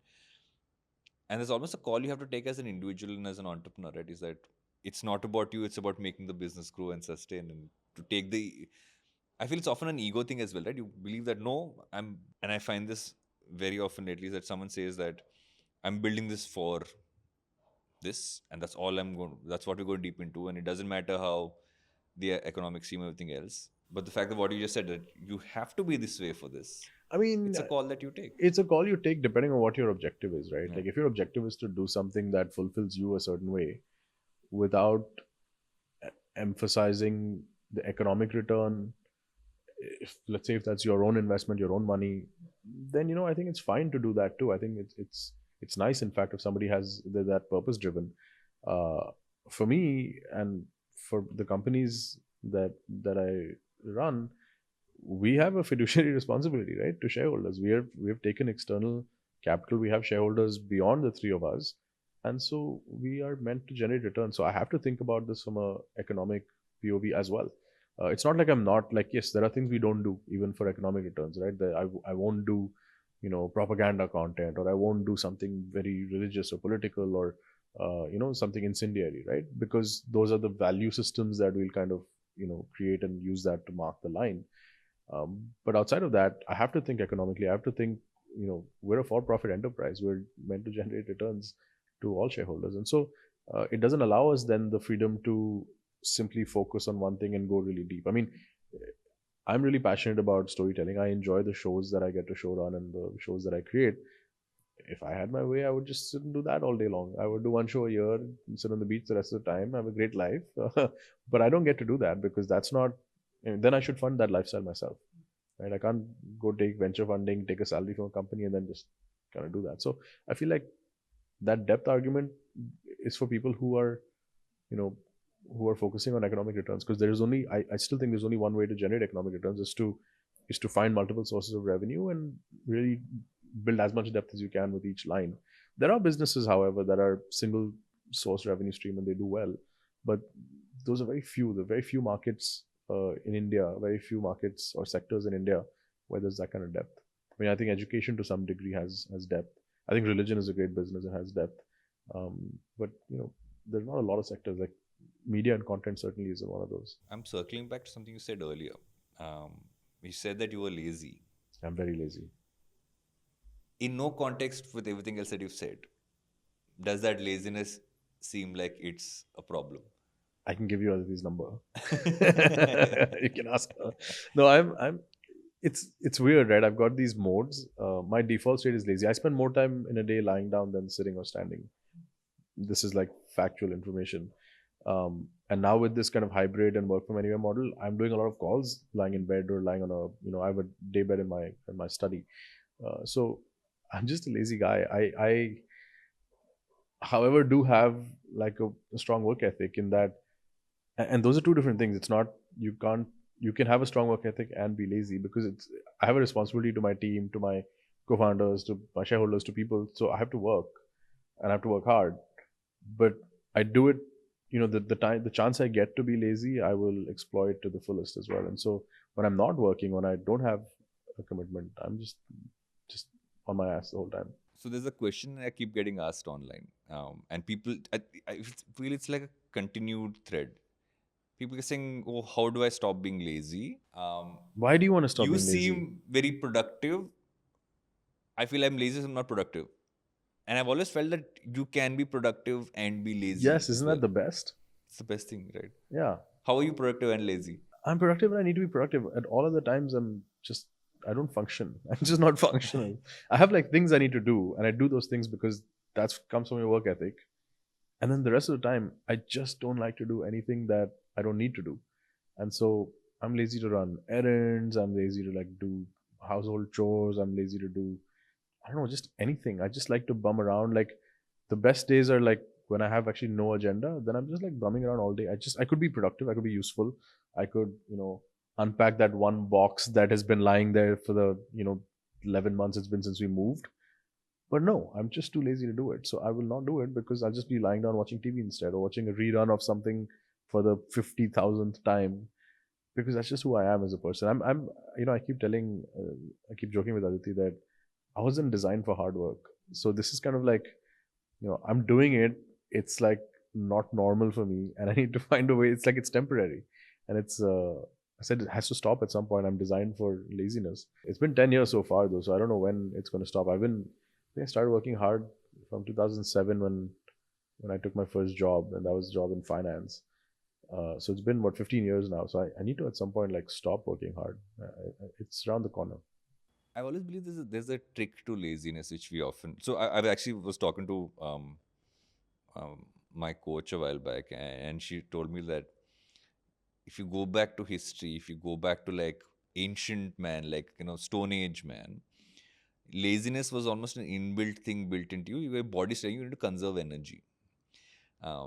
there's almost a call you have to take as an individual and as an entrepreneur, right? Is that it's not about you, it's about making the business grow and sustain. And to take the, I feel it's often an ego thing as well, right? You believe that, no, and I find this very often lately, that someone says that I'm building this for this, and that's all that's what we go deep into. And it doesn't matter how the economics seem, everything else. But the fact that what you just said, that you have to be this way for this, I mean, it's a call that you take. it's a call you take depending on what your objective is, right? Yeah. Like if your objective is to do something that fulfills you a certain way without emphasizing the economic return, if let's say if that's your own investment, your own money, then I think it's fine to do that too. I think it's nice, in fact, if somebody has that purpose driven. For me and for the companies that I run, we have a fiduciary responsibility, right, to shareholders. We have taken external capital. We have shareholders beyond the three of us, and so we are meant to generate returns. So I have to think about this from a economic POV as well. It's not like I'm not like, yes, there are things we don't do even for economic returns, right? I won't do propaganda content, or I won't do something very religious or political, or something incendiary, right? Because those are the value systems that we'll kind of create and use that to mark the line. But outside of that, I have to think economically. I have to think, we're a for-profit enterprise. We're meant to generate returns to all shareholders. And so it doesn't allow us then the freedom to simply focus on one thing and go really deep. I mean, I'm really passionate about storytelling. I enjoy the shows that I get to show run and the shows that I create. If I had my way, I would just sit and do that all day long. I would do one show a year, sit on the beach the rest of the time, have a great life. But I don't get to do that because that's not. Then I should fund that lifestyle myself, right? I can't go take venture funding, take a salary from a company, and then just kind of do that. So I feel like that depth argument is for people who are, you know, who are focusing on economic returns, because there is only I still think there's only one way to generate economic returns, is to find multiple sources of revenue and really build as much depth as you can with each line. There are businesses, however, that are single source revenue stream and they do well, but those are very few. There are very few markets in India, very few markets or sectors in India where there's that kind of depth. I mean, I think education to some degree has depth. I think religion is a great business and has depth, but there's not a lot of sectors like media and content. Certainly is one of those. I'm circling back to something you said earlier. You said that you were lazy. I'm very lazy. In no context with everything else that you've said, does that laziness seem like it's a problem? I can give you Aditi's number. You can ask her. No, I'm. It's weird, right? I've got these modes. My default state is lazy. I spend more time in a day lying down than sitting or standing. This is like factual information. And now with this kind of hybrid and work from anywhere model, I'm doing a lot of calls lying in bed or lying on a I have a day bed in my study. So I'm just a lazy guy. I however do have like a strong work ethic in that, and those are two different things. It's not, you can have a strong work ethic and be lazy, because I have a responsibility to my team, to my co-founders, to my shareholders, to people. So I have to work and I have to work hard, but I do it, the chance I get to be lazy, I will exploit to the fullest as well. And so when I'm not working, when I don't have a commitment, I'm just on my ass the whole time. So there's a question I keep getting asked online, and people, I feel it's like a continued thread. People are saying, "Oh, how do I stop being lazy?" Why do you want to stop You being lazy? seem very productive. I feel I'm lazy, so I'm not productive. And I've always felt that you can be productive and be lazy Yes, as isn't well. that the best? It's the best thing, right? Yeah. How are you productive and lazy? I'm productive and I need to be productive. At all other times, I don't function. I'm just not functional. I have like things I need to do, and I do those things because that's comes from your work ethic. And then the rest of the time, I just don't like to do anything that I don't need to do. And so I'm lazy to run errands. I'm lazy to like do household chores. I'm lazy to do, I don't know, just anything. I just like to bum around. Like the best days are like when I have actually no agenda, then I'm just like bumming around all day. I could be productive, I could be useful. I could, unpack that one box that has been lying there for the, 11 months it's been since we moved. But no, I'm just too lazy to do it. So I will not do it because I'll just be lying down watching TV instead, or watching a rerun of something for the 50,000th time, because that's just who I am as a person. I keep joking with Aditi that I wasn't designed for hard work. So this is kind of like, I'm doing it. It's like not normal for me, and I need to find a way. It's like it's temporary, and I said it has to stop at some point. I'm designed for laziness. It's been 10 years so far though, so I don't know when it's going to stop. I think I started working hard from 2007 when I took my first job, and that was a job in finance. So it's been what 15 years now. So I need to at some point like stop working hard. It's around the corner. I've always believed there's a trick to laziness which we often. So I actually was talking to my coach a while back, and she told me that if you go back to history, if you go back to like ancient man, like Stone Age man, laziness was almost an inbuilt thing built into you. Your body's saying you need to conserve energy,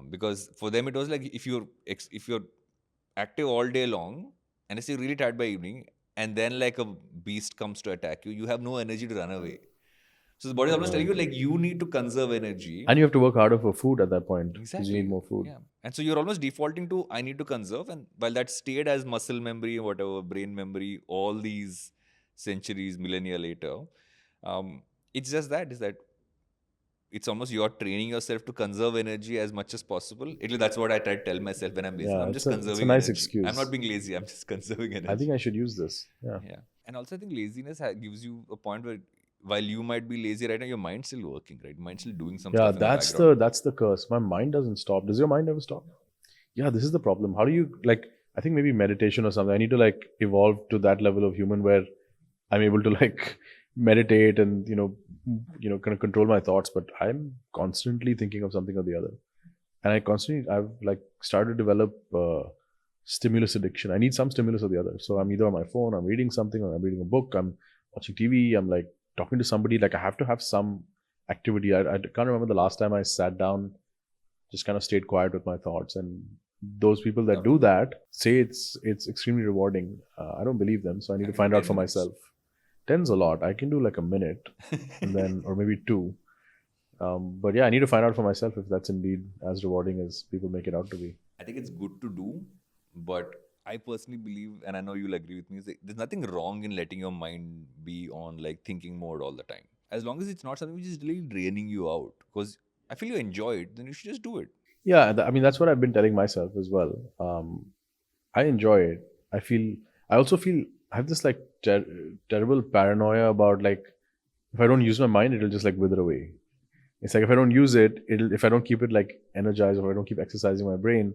because for them it was like if you're active all day long and if you're really tired by evening, and then like a beast comes to attack you, you have no energy to run away. So the body is almost telling you Right. like you need to conserve energy. And you have to work harder for food at that point because you need Exactly. more food. Yeah. And so you're almost defaulting to I need to conserve. And while that stayed as muscle memory, whatever, brain memory, all these centuries, millennia later, um, it's just that is that it's almost you're training yourself to conserve energy as much as possible. At least that's what I try to tell myself when I'm lazy. Yeah, I'm just it's a conserving nice energy. I'm not excuse. being lazy. I'm just conserving I think energy. I should use this. Yeah. Yeah. And also, I think laziness gives you a point where while you might be lazy right now, your mind's still working, right? Your mind's still doing some Yeah, stuff in the background. that's the curse. My mind doesn't stop. Does your mind ever stop? Yeah, this is the problem. How do you like? I think maybe meditation or something. I need to like evolve to that level of human where I'm able to like meditate and kind of control my thoughts. But I'm constantly thinking of something or the other, and I've like started to develop stimulus addiction. I need some stimulus or the other. So I'm either on my phone, I'm reading something, or I'm reading a book, I'm watching TV, I'm like talking to somebody. Like I have to have some activity. I can't remember the last time I sat down, just kind of stayed quiet with my thoughts. And those people that Love to do do that. that say it's extremely rewarding. I don't believe them, so I need I to can do find out 10 for minutes. myself. Ten's a lot. I can do like a minute, and then or maybe two. But yeah, I need to find out for myself if that's indeed as rewarding as people make it out to be. I think it's good to do, but I personally believe, and I know you'll agree with me, is that there's nothing wrong in letting your mind be on like thinking mode all the time. As long as it's not something which is really draining you out. Because I feel you enjoy it, then you should just do it. Yeah, I mean that's what I've been telling myself as well. I enjoy it. I feel. I also feel I have this like terrible paranoia about like if I don't use my mind, it'll just like wither away. It's like if I don't use it, it'll if I don't keep it like energized or if I don't keep exercising my brain,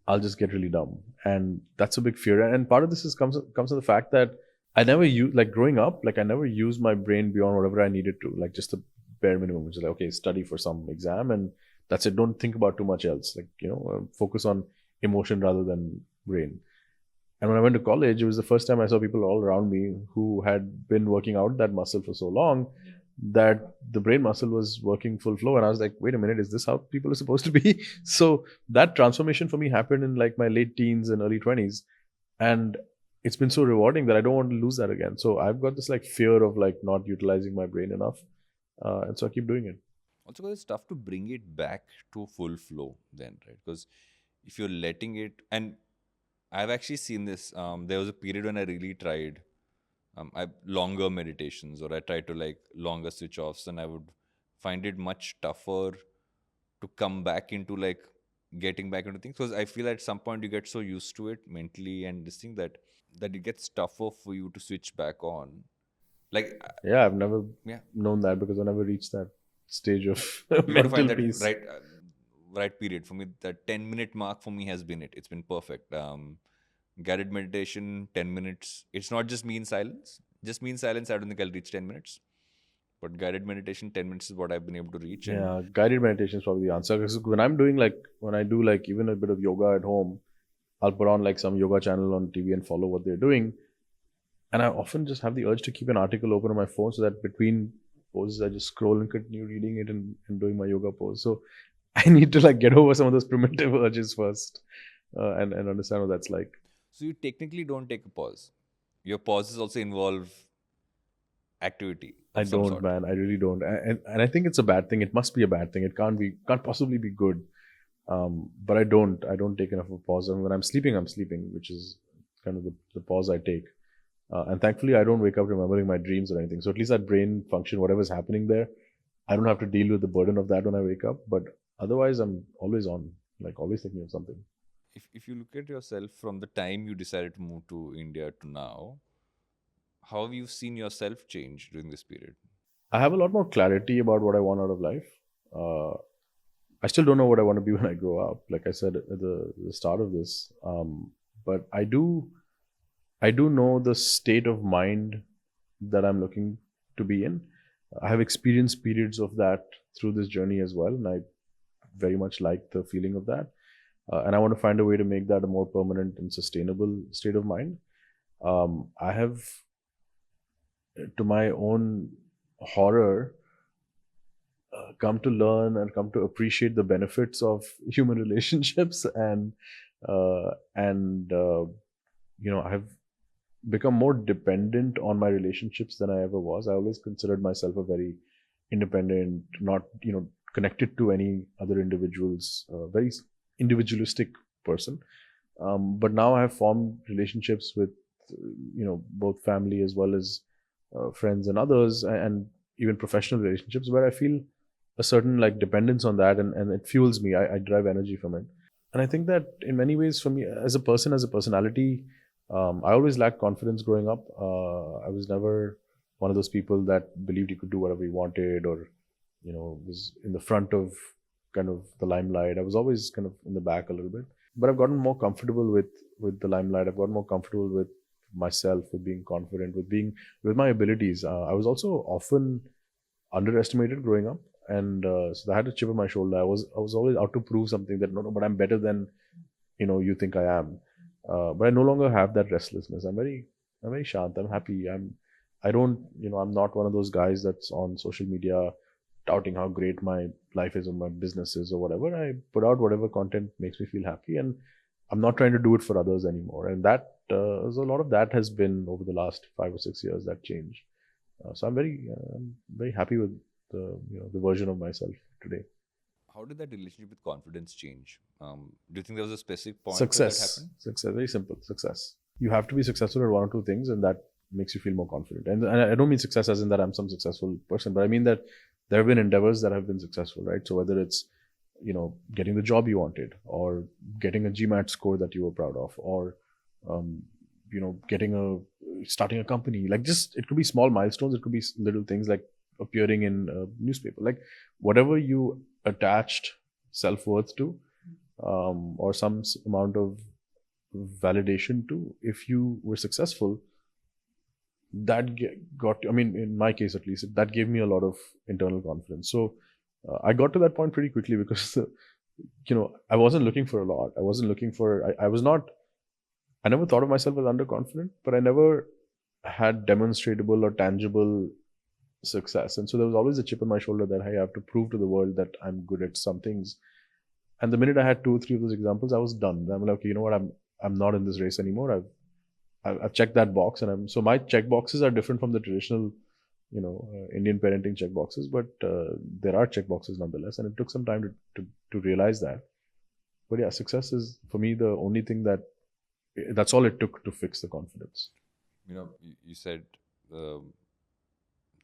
I'll just get really dumb. And that's a big fear. And part of this comes to the fact that I never use like growing up, like I never used my brain beyond whatever I needed to, like just the bare minimum, which is like okay, study for some exam and that's it. Don't think about too much else. Like focus on emotion rather than brain. And when I went to college, it was the first time I saw people all around me who had been working out that muscle for so long that the brain muscle was working full flow. And I was like, wait a minute, is this how people are supposed to be? So that transformation for me happened in like my late teens and early 20s. And it's been so rewarding that I don't want to lose that again. So I've got this like fear of like not utilizing my brain enough. And so I keep doing it. Also, because it's tough to bring it back to full flow then, right? Because if you're letting it, and I've actually seen this. There was a period when I really tried longer meditations, or I tried to like longer switch offs, and I would find it much tougher to come back into like getting back into things, because I feel at some point you get so used to it mentally and this thing that it gets tougher for you to switch back on. Like, Yeah, I've never yeah, known that because I never reached that. stage of You got to find mental that peace. right period. For me, that 10-minute mark for me has been it. It's been perfect. Guided meditation, 10 minutes. It's not just me in silence. Just me in silence, I don't think I'll reach 10 minutes. But guided meditation, 10 minutes is what I've been able to reach. And Yeah, guided meditation is probably the answer. Because when I'm doing like, when I do like even a bit of yoga at home, I'll put on like some yoga channel on TV and follow what they're doing. And I often just have the urge to keep an article open on my phone so that between poses I just scroll and continue reading it and doing my yoga pose. So I need to like get over some of those primitive urges first, and understand what that's like. so you technically don't take a pause. Your pauses also involve activity I of some don't, sort. man. I really don't, and I think it's a bad thing. It must be a bad thing. It can't possibly be good. But I don't take enough of a pause. And when I'm sleeping, which is kind of the pause I take. And thankfully, I don't wake up remembering my dreams or anything. So at least that brain function, whatever's happening there, I don't have to deal with the burden of that when I wake up. But otherwise, I'm always on, like always thinking of something. If you look at yourself from the time you decided to move to India to now, how have you seen yourself change during this period? I have a lot more clarity about what I want out of life. Uh, I still don't know what I want to be when I grow up. Like I said at the start of this, but I do know the state of mind that I'm looking to be in. I have experienced periods of that through this journey as well, and I very much like the feeling of that. And I want to find a way to make that a more permanent and sustainable state of mind. I have, to my own horror, come to learn and come to appreciate the benefits of human relationships, and I've become more dependent on my relationships than I ever was. I always considered myself a very independent, not connected to any other individuals, very individualistic person. But now I have formed relationships with both family as well as friends and others, and even professional relationships where I feel a certain like dependence on that, and it fuels me. I derive energy from it. And I think that in many ways, for me as a person, as a personality, I always lacked confidence growing up. I was never one of those people that believed he could do whatever he wanted, or was in the front of kind of the limelight. I was always kind of in the back a little bit. But I've gotten more comfortable with the limelight. I've gotten more comfortable with myself, with being confident, with my abilities. I was also often underestimated growing up, and so I had a chip on my shoulder. I was always out to prove something, that no, but I'm better than you think I am. But I no longer have that restlessness. I'm very shant. I'm happy. I don't I'm not one of those guys that's on social media touting how great my life is or my business is or whatever. I put out whatever content makes me feel happy, and I'm not trying to do it for others anymore. And that so a lot of that has been over the last 5 or 6 years, that change. So I'm very happy with the version of myself today. How did that relationship with confidence change? Do you think there was a specific point where that Success, happened? success, very simple. Success. You have to be successful at one or two things, and that makes you feel more confident. And I don't mean success as in that I'm some successful person, but I mean that there have been endeavors that have been successful, right? So whether it's getting the job you wanted, or getting a GMAT score that you were proud of, or um, starting a company, like, just it could be small milestones, it could be little things like appearing in a newspaper, like whatever you attached self-worth to, or some amount of validation to, if you were successful, that got, I mean, in my case at least, that gave me a lot of internal confidence. So I got to that point pretty quickly, because I wasn't looking for a lot. I wasn't looking for, I was not, I never thought of myself as underconfident, but I never had demonstrable or tangible success. And so there was always a chip on my shoulder that, hey, I have to prove to the world that I'm good at some things. And the minute I had 2 or 3 of those examples, I was done. I'm like, okay, you know what? I'm not in this race anymore. I've checked that box, and so my check boxes are different from the traditional, Indian parenting check boxes, but there are check boxes nonetheless. And it took some time to realize that. But yeah, success is for me the only thing that's all it took to fix the confidence. You said the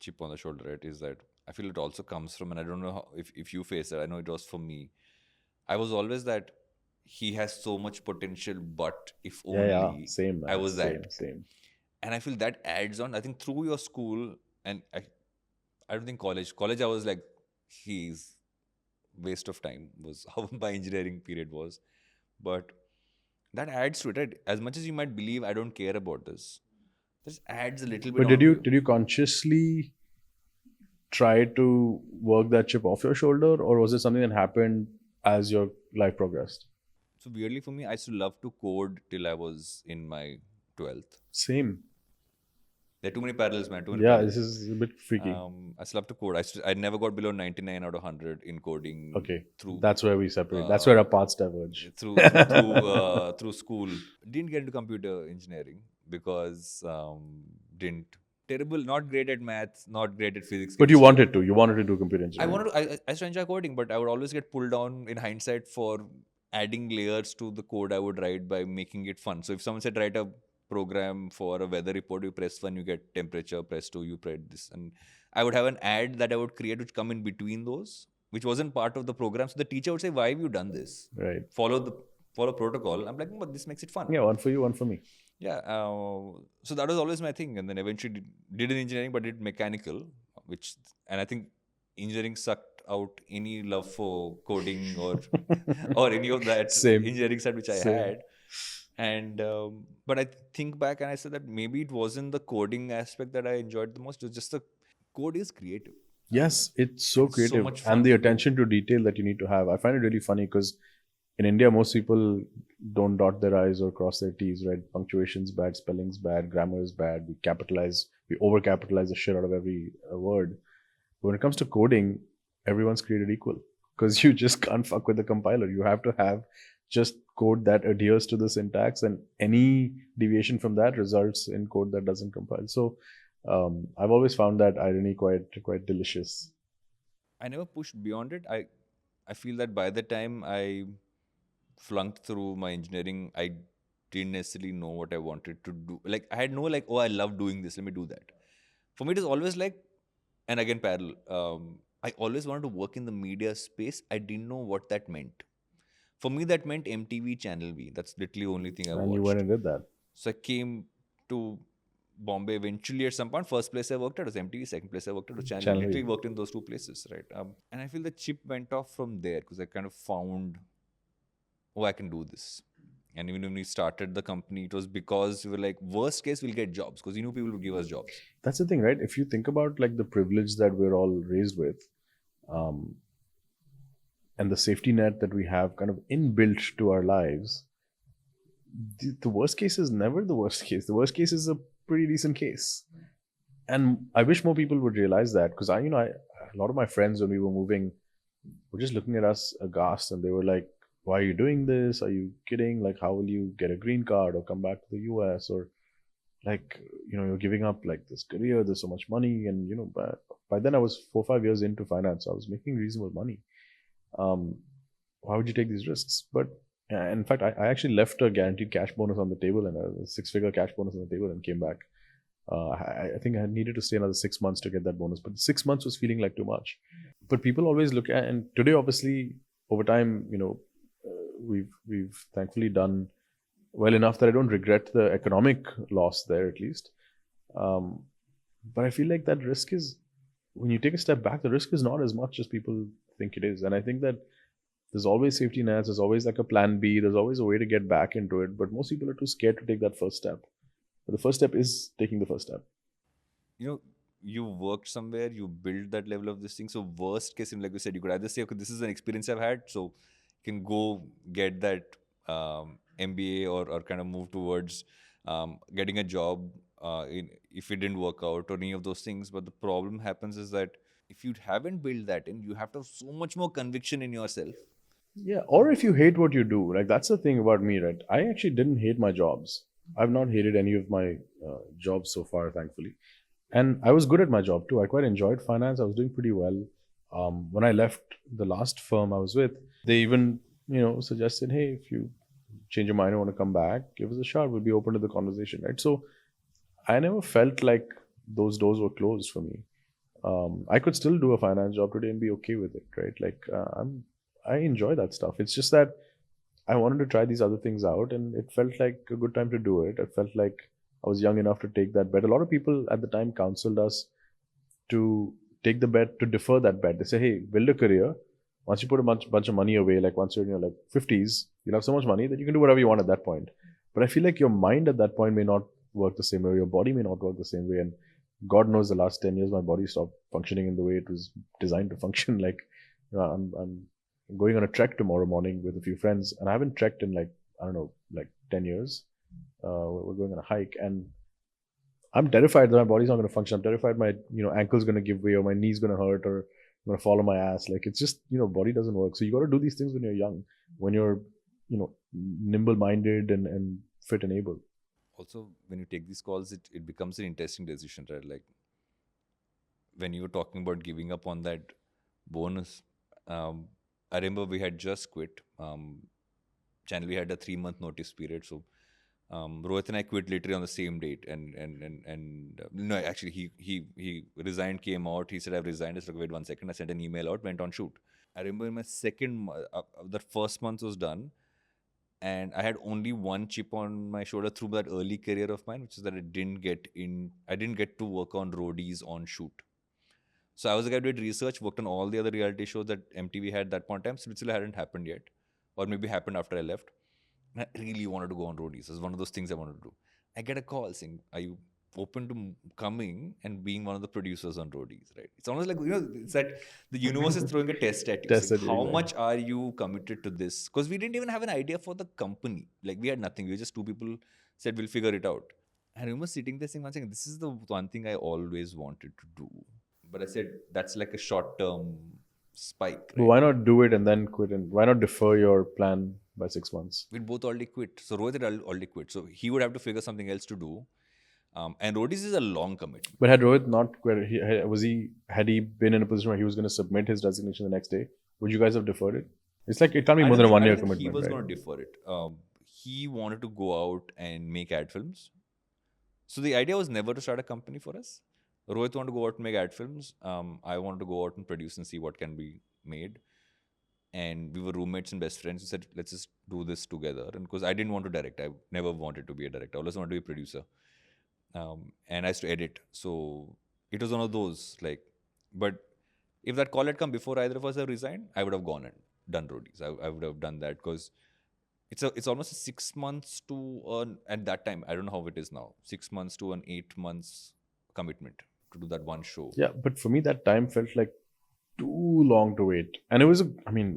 chip on the shoulder, right? Is that I feel it also comes from, and I don't know how, if you face it. I know it was for me. I was always that he has so much potential, but if Yeah, yeah, only same, I man, was that. same. And I feel that adds on. I think through your school, and I don't think college. College, I was like he's waste of time was how my engineering period was. But that adds to it, right? As much as you might believe I don't care about this, this adds a little bit But did onto you you. did you consciously try to work that chip off your shoulder, or was it something that happened as your life progressed? So weirdly for me, I used to love to code till I was in my 12th. Same. There are too many parallels, man. Too many Yeah, this parallels. is a bit freaky. I still love to code. I never got below 99 out of 100 in coding Okay, through that's where we separate. That's where uh, our paths diverge. through school. Didn't get into computer engineering because didn't terrible. Not great at maths. Not great at physics, But you chemistry. wanted to. You wanted to do computer I engineering. wanted to, I used to enjoy coding, but I would always get pulled down in hindsight for adding layers to the code I would write by making it fun. So if someone said write a program for a weather report, you press one, you get temperature, press two, you press this. And I would have an ad that I would create which come in between those, which wasn't part of the program. So the teacher would say, why have you done this? Right. Follow protocol. I'm like, but this makes it fun. Yeah, one for you, one for me. Yeah. So that was always my thing. And then eventually did an engineering, but did mechanical, and I think engineering sucked out any love for coding or any of that Same. engineering side which I Same. had. And but I think back and I said that maybe it wasn't the coding aspect that I enjoyed the most. It was just the code is creative. Yes, it's so It's so creative, much and fun the to do. attention to detail that you need to have. I find it really funny because in India, most people don't dot their I's or cross their T's, right? Punctuation's bad, spelling's bad, grammar is bad. We overcapitalize the shit out of every word. But when it comes to coding, everyone's created equal because you just can't fuck with the compiler. You have to have just code that adheres to the syntax, and any deviation from that results in code that doesn't compile. So I've always found that irony quite delicious. I never pushed beyond it. I feel that by the time I flunked through my engineering, I didn't necessarily know what I wanted to do. Like I had no like, oh, I love doing this. Let me do that. For me, it is always like, and again, parallel. I always wanted to work in the media space. I didn't know what that meant. For me, that meant MTV Channel V. That's literally the only thing I And you went watched. and did that. So I came to Bombay eventually at some point. First place I worked at was MTV. Second place I worked at was Channel V. Channel Literally V. worked in those two places, right? And I feel the chip went off from there because I kind of found, oh, I can do this. And even when we started the company, it was because we were like, worst case, we'll get jobs because you knew people would give us jobs. That's the thing, right? If you think about like the privilege that we're all raised with, um, and the safety net that we have kind of inbuilt to our lives, the worst case is never the worst case. The worst case is a pretty decent case. And I wish more people would realize that, because a lot of my friends when we were moving were just looking at us aghast, and they were like, "Why are you doing this? Are you kidding? Like, how will you get a green card or come back to the US? Or like, you're giving up like this career. There's so much money, and by then I was 4 or 5 years into finance. So I was making reasonable money. Um, why would you take these risks? But in fact, I actually left a guaranteed cash bonus on the table and a six-figure cash bonus on the table and came back. I think I needed to stay another 6 months to get that bonus, but 6 months was feeling like too much. But people always look at, and today, obviously, over time, we've thankfully done well enough that I don't regret the economic loss there, at least. Um, but I feel like that risk is, when you take a step back, the risk is not as much as people think it is. And I think that there's always safety nets, there's always like a plan B, there's always a way to get back into it. But most people are too scared to take that first step. But the first step is taking the first step. You worked somewhere, you built that level of this thing. So worst case, like you said, you could either say, okay, this is an experience I've had, so you can go get that MBA or kind of move towards getting a job if it didn't work out or any of those things. But the problem happens is that if you haven't built that in, you have to have so much more conviction in yourself. Yeah, or if you hate what you do, like that's the thing about me, right? I actually didn't hate my jobs. I've not hated any of my jobs so far, thankfully. And I was good at my job too. I quite enjoyed finance. I was doing pretty well. When I left the last firm I was with, they even, suggested, hey, if you change your mind and want to come back, give us a shot. We'll be open to the conversation, right? So I never felt like those doors were closed for me. I could still do a finance job today and be okay with it, right? Like I enjoy that stuff. It's just that I wanted to try these other things out, and it felt like a good time to do it. I felt like I was young enough to take that bet. A lot of people at the time counseled us to take the bet to defer that bet. They say, hey, build a career. Once you put a bunch of money away, like once you're in your like 50s, you'll have so much money that you can do whatever you want at that point. But I feel like your mind at that point may not work the same way. Your body may not work the same way. And God knows the last 10 years, my body stopped functioning in the way it was designed to function. Like, I'm going on a trek tomorrow morning with a few friends, and I haven't trekked in like, I don't know, like 10 years. We're going on a hike, and I'm terrified that my body's not going to function. I'm terrified my ankle's going to give way, or my knee's going to hurt, or I'm going to fall on my ass. Like, it's just body doesn't work. So you got to do these things when you're young, when you're nimble-minded and fit and able. Also, when you take these calls, it becomes an interesting decision, right? Like when you were talking about giving up on that bonus, I remember we had just quit. Channel, we had a 3-month notice period, so Rohit and I quit literally on the same date, and no, actually he resigned, came out. He said, "I've resigned." I said, "Wait 1 second." I sent an email out, went on shoot. I remember in my the first month was done, and I had only one chip on my shoulder through that early career of mine, which is that I didn't get to work on roadies on shoot. So I was a guy who did research, worked on all the other reality shows that MTV had that point in time. So it still hadn't happened yet, or maybe happened after I left. And I really wanted to go on roadies. It was one of those things I wanted to do. I get a call saying, "Are you open to coming and being one of the producers on roadies?" Right? It's almost like it's that the universe is throwing a test at you. Test Saying, at you, how exactly. much are you committed to this? Because we didn't even have an idea for the company. Like we had nothing. We were just two people said we'll figure it out. I remember sitting there saying, "This is the one thing I always wanted to do." But I said that's like a short-term spike, But right? why not do it and then quit? And why not defer your plan by 6 months? We'd both already quit. So Rohit had already quit. So he would have to figure something else to do. And roadies is a long commitment. But had Rohit not quit, had he been in a position where he was going to submit his resignation the next day, would you guys have deferred it? It's like it can't be more than a I 1 year don't think he commitment, was right? going to defer it. He wanted to go out and make ad films. So the idea was never to start a company for us. Rohit wanted to go out and make ad films. I wanted to go out and produce and see what can be made. And we were roommates and best friends. We said, let's just do this together. And because I didn't want to direct, I never wanted to be a director. I always wanted to be a producer. And I used to edit. So it was one of those, like, but if that call had come before either of us have resigned, I would have gone and done roadies. I would have done that because it's almost a 6 months to at that time, I don't know how it is now, 6 months to an 8 months commitment to do that one show. Yeah, but for me, that time felt like too long to wait. And it was,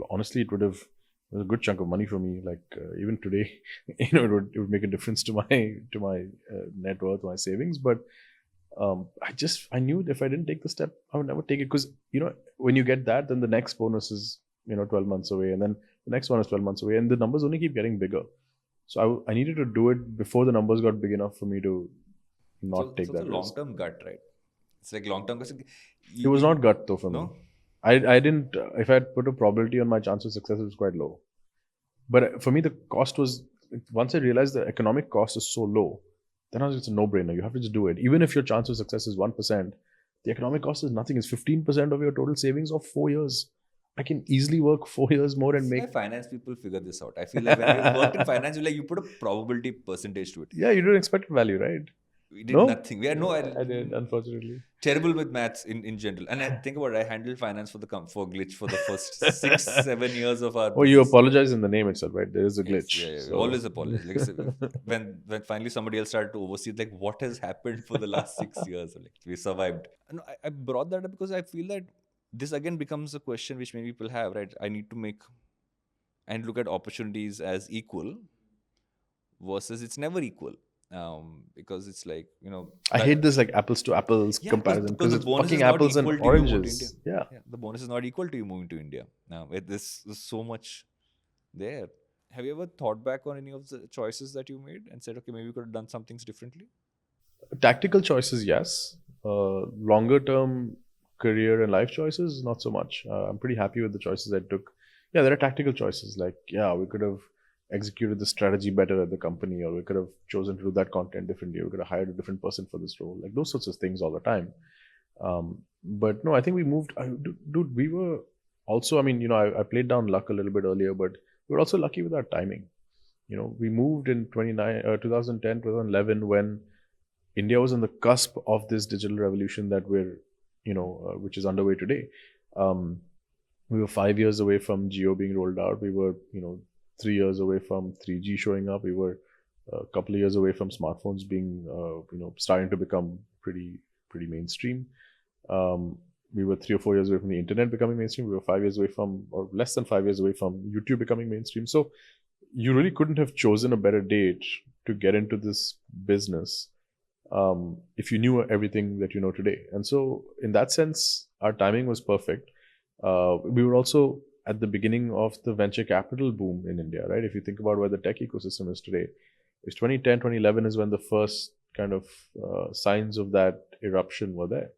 honestly, it was a good chunk of money for me. Like even today, it would make a difference to my net worth, my savings. But I knew if I didn't take the step, I would never take it because when you get that, then the next bonus is 12 months away, and then the next one is 12 months away, and the numbers only keep getting bigger. So I needed to do it before the numbers got big enough for me to not take that It's a risk. long-term gut, right? It's like long-term. It was not gut though for me. No? I didn't. If I had put a probability on my chance of success, it was quite low. But for me, the cost was, once I realized the economic cost is so low, then I was, it's a no-brainer. You have to just do it. Even if your chance of success is 1%, the economic cost is nothing. It's 15% of your total savings of 4 years. I can easily work 4 years more and make. Finance people figure this out. I feel like when you work in finance, you put a probability percentage to it. Yeah, you don't expect value, right? We did No? nothing. We had no. I did, unfortunately. Terrible with maths in general. And I think about it, I handled finance for Glitch for the first 6-7 years of our. Oh, you business. apologize in the name itself, right? There is a glitch. Yes, yeah. So. Always apologize. Like I said, when finally somebody else started to oversee it, like what has happened for the last 6 years? Like we survived. And I brought that up because I feel that this again becomes a question which many people have, right? I need to make and look at opportunities as equal versus it's never equal. Because it's like, I hate this like apples to apples comparison because it's fucking apples and oranges. Yeah. The bonus is not equal to you moving to India. Now, there's so much there. Have you ever thought back on any of the choices that you made and said, okay, maybe we could have done some things differently? Tactical choices, yes. Longer term career and life choices, not so much. I'm pretty happy with the choices I took. Yeah, there are tactical choices like, we could have executed the strategy better at the company, or we could have chosen to do that content differently, or we could have hired a different person for this role, like those sorts of things all the time. But no, I think we moved. Dude, we were also, I played down luck a little bit earlier, but we were also lucky with our timing. We moved in 2010, 2011 when India was on the cusp of this digital revolution that we're which is underway today. Um, we were 5 years away from Geo being rolled out. We were, 3 years away from 3G showing up. We were a couple of years away from smartphones being, starting to become pretty mainstream. We were 3 or 4 years away from the internet becoming mainstream. We were 5 years away from, or less than 5 years away from YouTube becoming mainstream. So you really couldn't have chosen a better date to get into this business if you knew everything that you know today. And so, in that sense, our timing was perfect. We were also at the beginning of the venture capital boom in India, right? If you think about where the tech ecosystem is today, it's 2010, 2011 is when the first kind of signs of that eruption were there.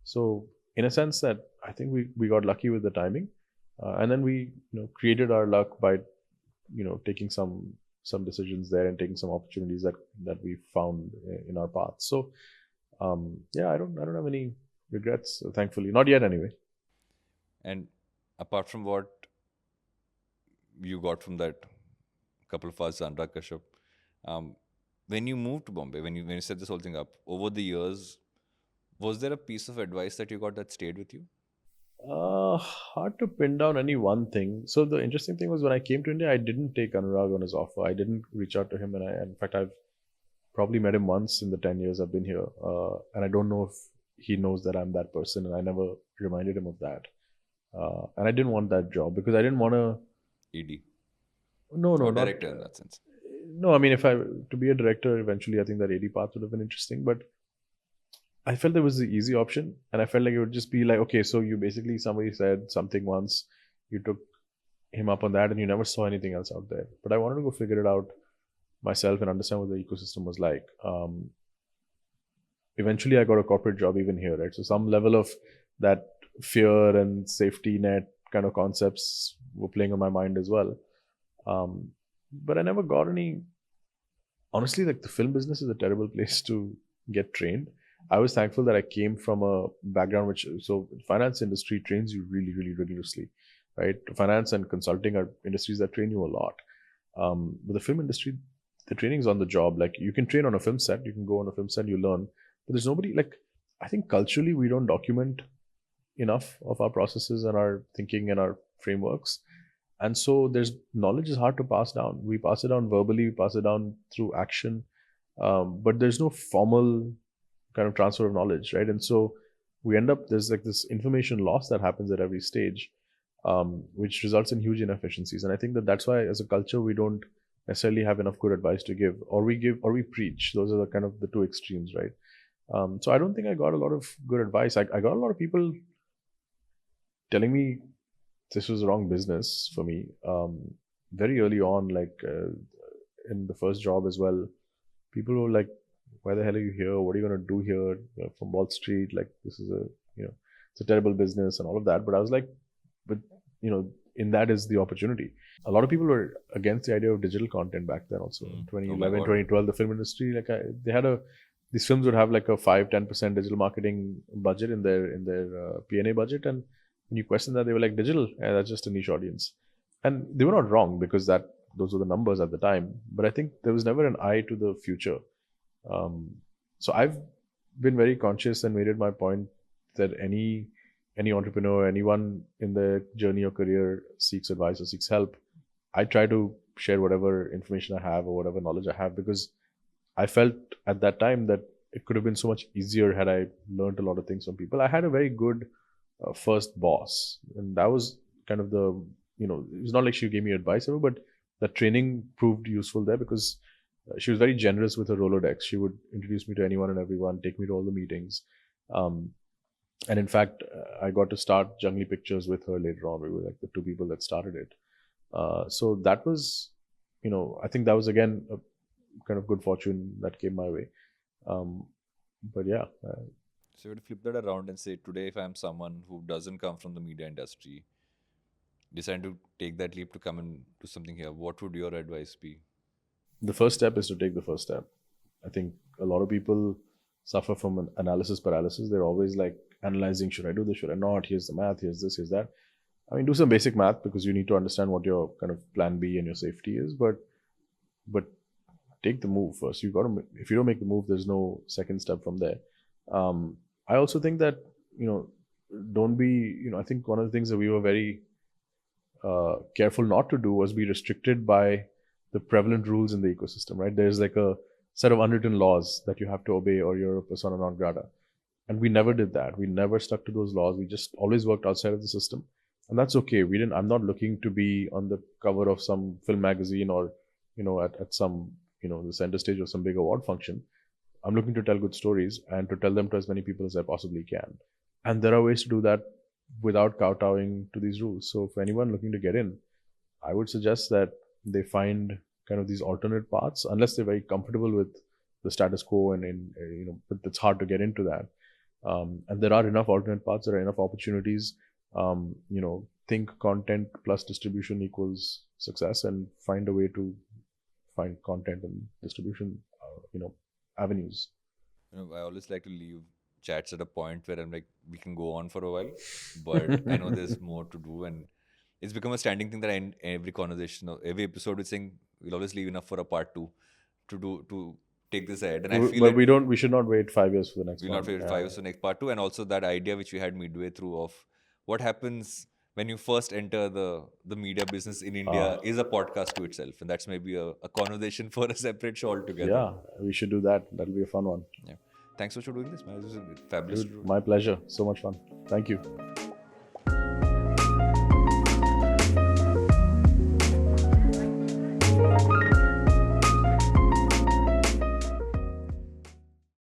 So, in a sense, that I think we got lucky with the timing, and then we created our luck by taking some decisions there and taking some opportunities that we found in our path. So yeah, I don't have any regrets, thankfully, not yet anyway. And apart from what you got from that couple of hours, Anurag Kashyap, when you moved to Bombay, when you set this whole thing up, over the years, was there a piece of advice that you got that stayed with you? Hard to pin down any one thing. So the interesting thing was when I came to India, I didn't take Anurag on his offer. I didn't reach out to him, and in fact, I've probably met him once in the 10 years I've been here, and I don't know if he knows that I'm that person, and I never reminded him of that. And I didn't want that job because I didn't want to. ED No, no, or not. director in that sense? No, I mean, if I to be a director eventually, I think that AD path would have been interesting, but I felt there was the easy option, and I felt like it would just be like, okay, so you basically somebody said something once, you took him up on that, and you never saw anything else out there. But I wanted to go figure it out myself and understand what the ecosystem was like. Eventually, I got a corporate job even here, right? So some level of that fear and safety net kind of concepts were playing on my mind as well. But I never got any. Honestly, like the film business is a terrible place to get trained. I was thankful that I came from a background so finance industry trains you really, really rigorously, right? Finance and consulting are industries that train you a lot. But the film industry, the training is on the job. Like you can train on a film set, you can go on a film set, you learn, but there's nobody like, I think culturally we don't document enough of our processes and our thinking and our frameworks. And so there's knowledge is hard to pass down. We pass it down verbally, we pass it down through action, but there's no formal kind of transfer of knowledge, right? And so we end up there's like this information loss that happens at every stage, which results in huge inefficiencies. And I think that's why, as a culture, we don't necessarily have enough good advice to give, or we preach. Those are the kind of the two extremes, right? So I don't think I got a lot of good advice. I got a lot of people telling me this was the wrong business for me very early on, like in the first job as well. People were like, why the hell are you here? What are you going to do here? From Wall Street? Like, this is it's a terrible business and all of that. But I was like, but in that is the opportunity. A lot of people were against the idea of digital content back then also. In 2011, 2012, the film industry, like they had these films would have like a 5-10% digital marketing budget in their P&A budget. And when you question that, they were like, digital, that's just a niche audience. And they were not wrong, because those were the numbers at the time. But I think there was never an eye to the future. So I've been very conscious and made it my point that any entrepreneur, anyone in their journey or career seeks advice or seeks help, I try to share whatever information I have or whatever knowledge I have, because I felt at that time that it could have been so much easier had I learned a lot of things from people. I had a very good first boss, and that was kind of it's not like she gave me advice ever, but the training proved useful there, because she was very generous with her Rolodex. She would introduce me to anyone and everyone, take me to all the meetings. And in fact, I got to start Jungly Pictures with her later on. We were like the two people that started it. So that was, I think that was again a kind of good fortune that came my way. But yeah. So you would flip that around and say, today, if I'm someone who doesn't come from the media industry, decide to take that leap to come and do something here, what would your advice be? The first step is to take the first step. I think a lot of people suffer from an analysis paralysis. They're always like analyzing, should I do this, should I not? Here's the math, here's this, here's that. I mean, do some basic math, because you need to understand what your kind of plan B and your safety is. But take the move first. If you don't make the move, there's no second step from there. I also think that don't be, I think one of the things that we were very careful not to do was be restricted by the prevalent rules in the ecosystem, right? There's like a set of unwritten laws that you have to obey or you're a persona non grata. And we never did that. We never stuck to those laws. We just always worked outside of the system. And that's okay. I'm not looking to be on the cover of some film magazine or, at some, the center stage of some big award function. I'm looking to tell good stories and to tell them to as many people as I possibly can. And there are ways to do that without kowtowing to these rules. So for anyone looking to get in, I would suggest that they find kind of these alternate paths, unless they're very comfortable with the status quo but it's hard to get into that. And there are enough alternate paths, there are enough opportunities. Think content plus distribution equals success, and find a way to find content and distribution, avenues. I always like to leave chats at a point where I'm like, we can go on for a while, but I know there's more to do, and it's become a standing thing that I end every conversation, or every episode with saying we'll always leave enough for a part 2 to take this ahead. And I feel But like we should not wait 5 years for the next we'll one. not wait 5 years for next part 2, and also that idea which we had midway through of what happens when you first enter the media business in India is a podcast to itself, and that's maybe a conversation for a separate show altogether. Yeah, we should do that. That'll be a fun one. Yeah. Thanks so much for doing this, man. This is fabulous. Dude, my pleasure. So much fun. Thank you.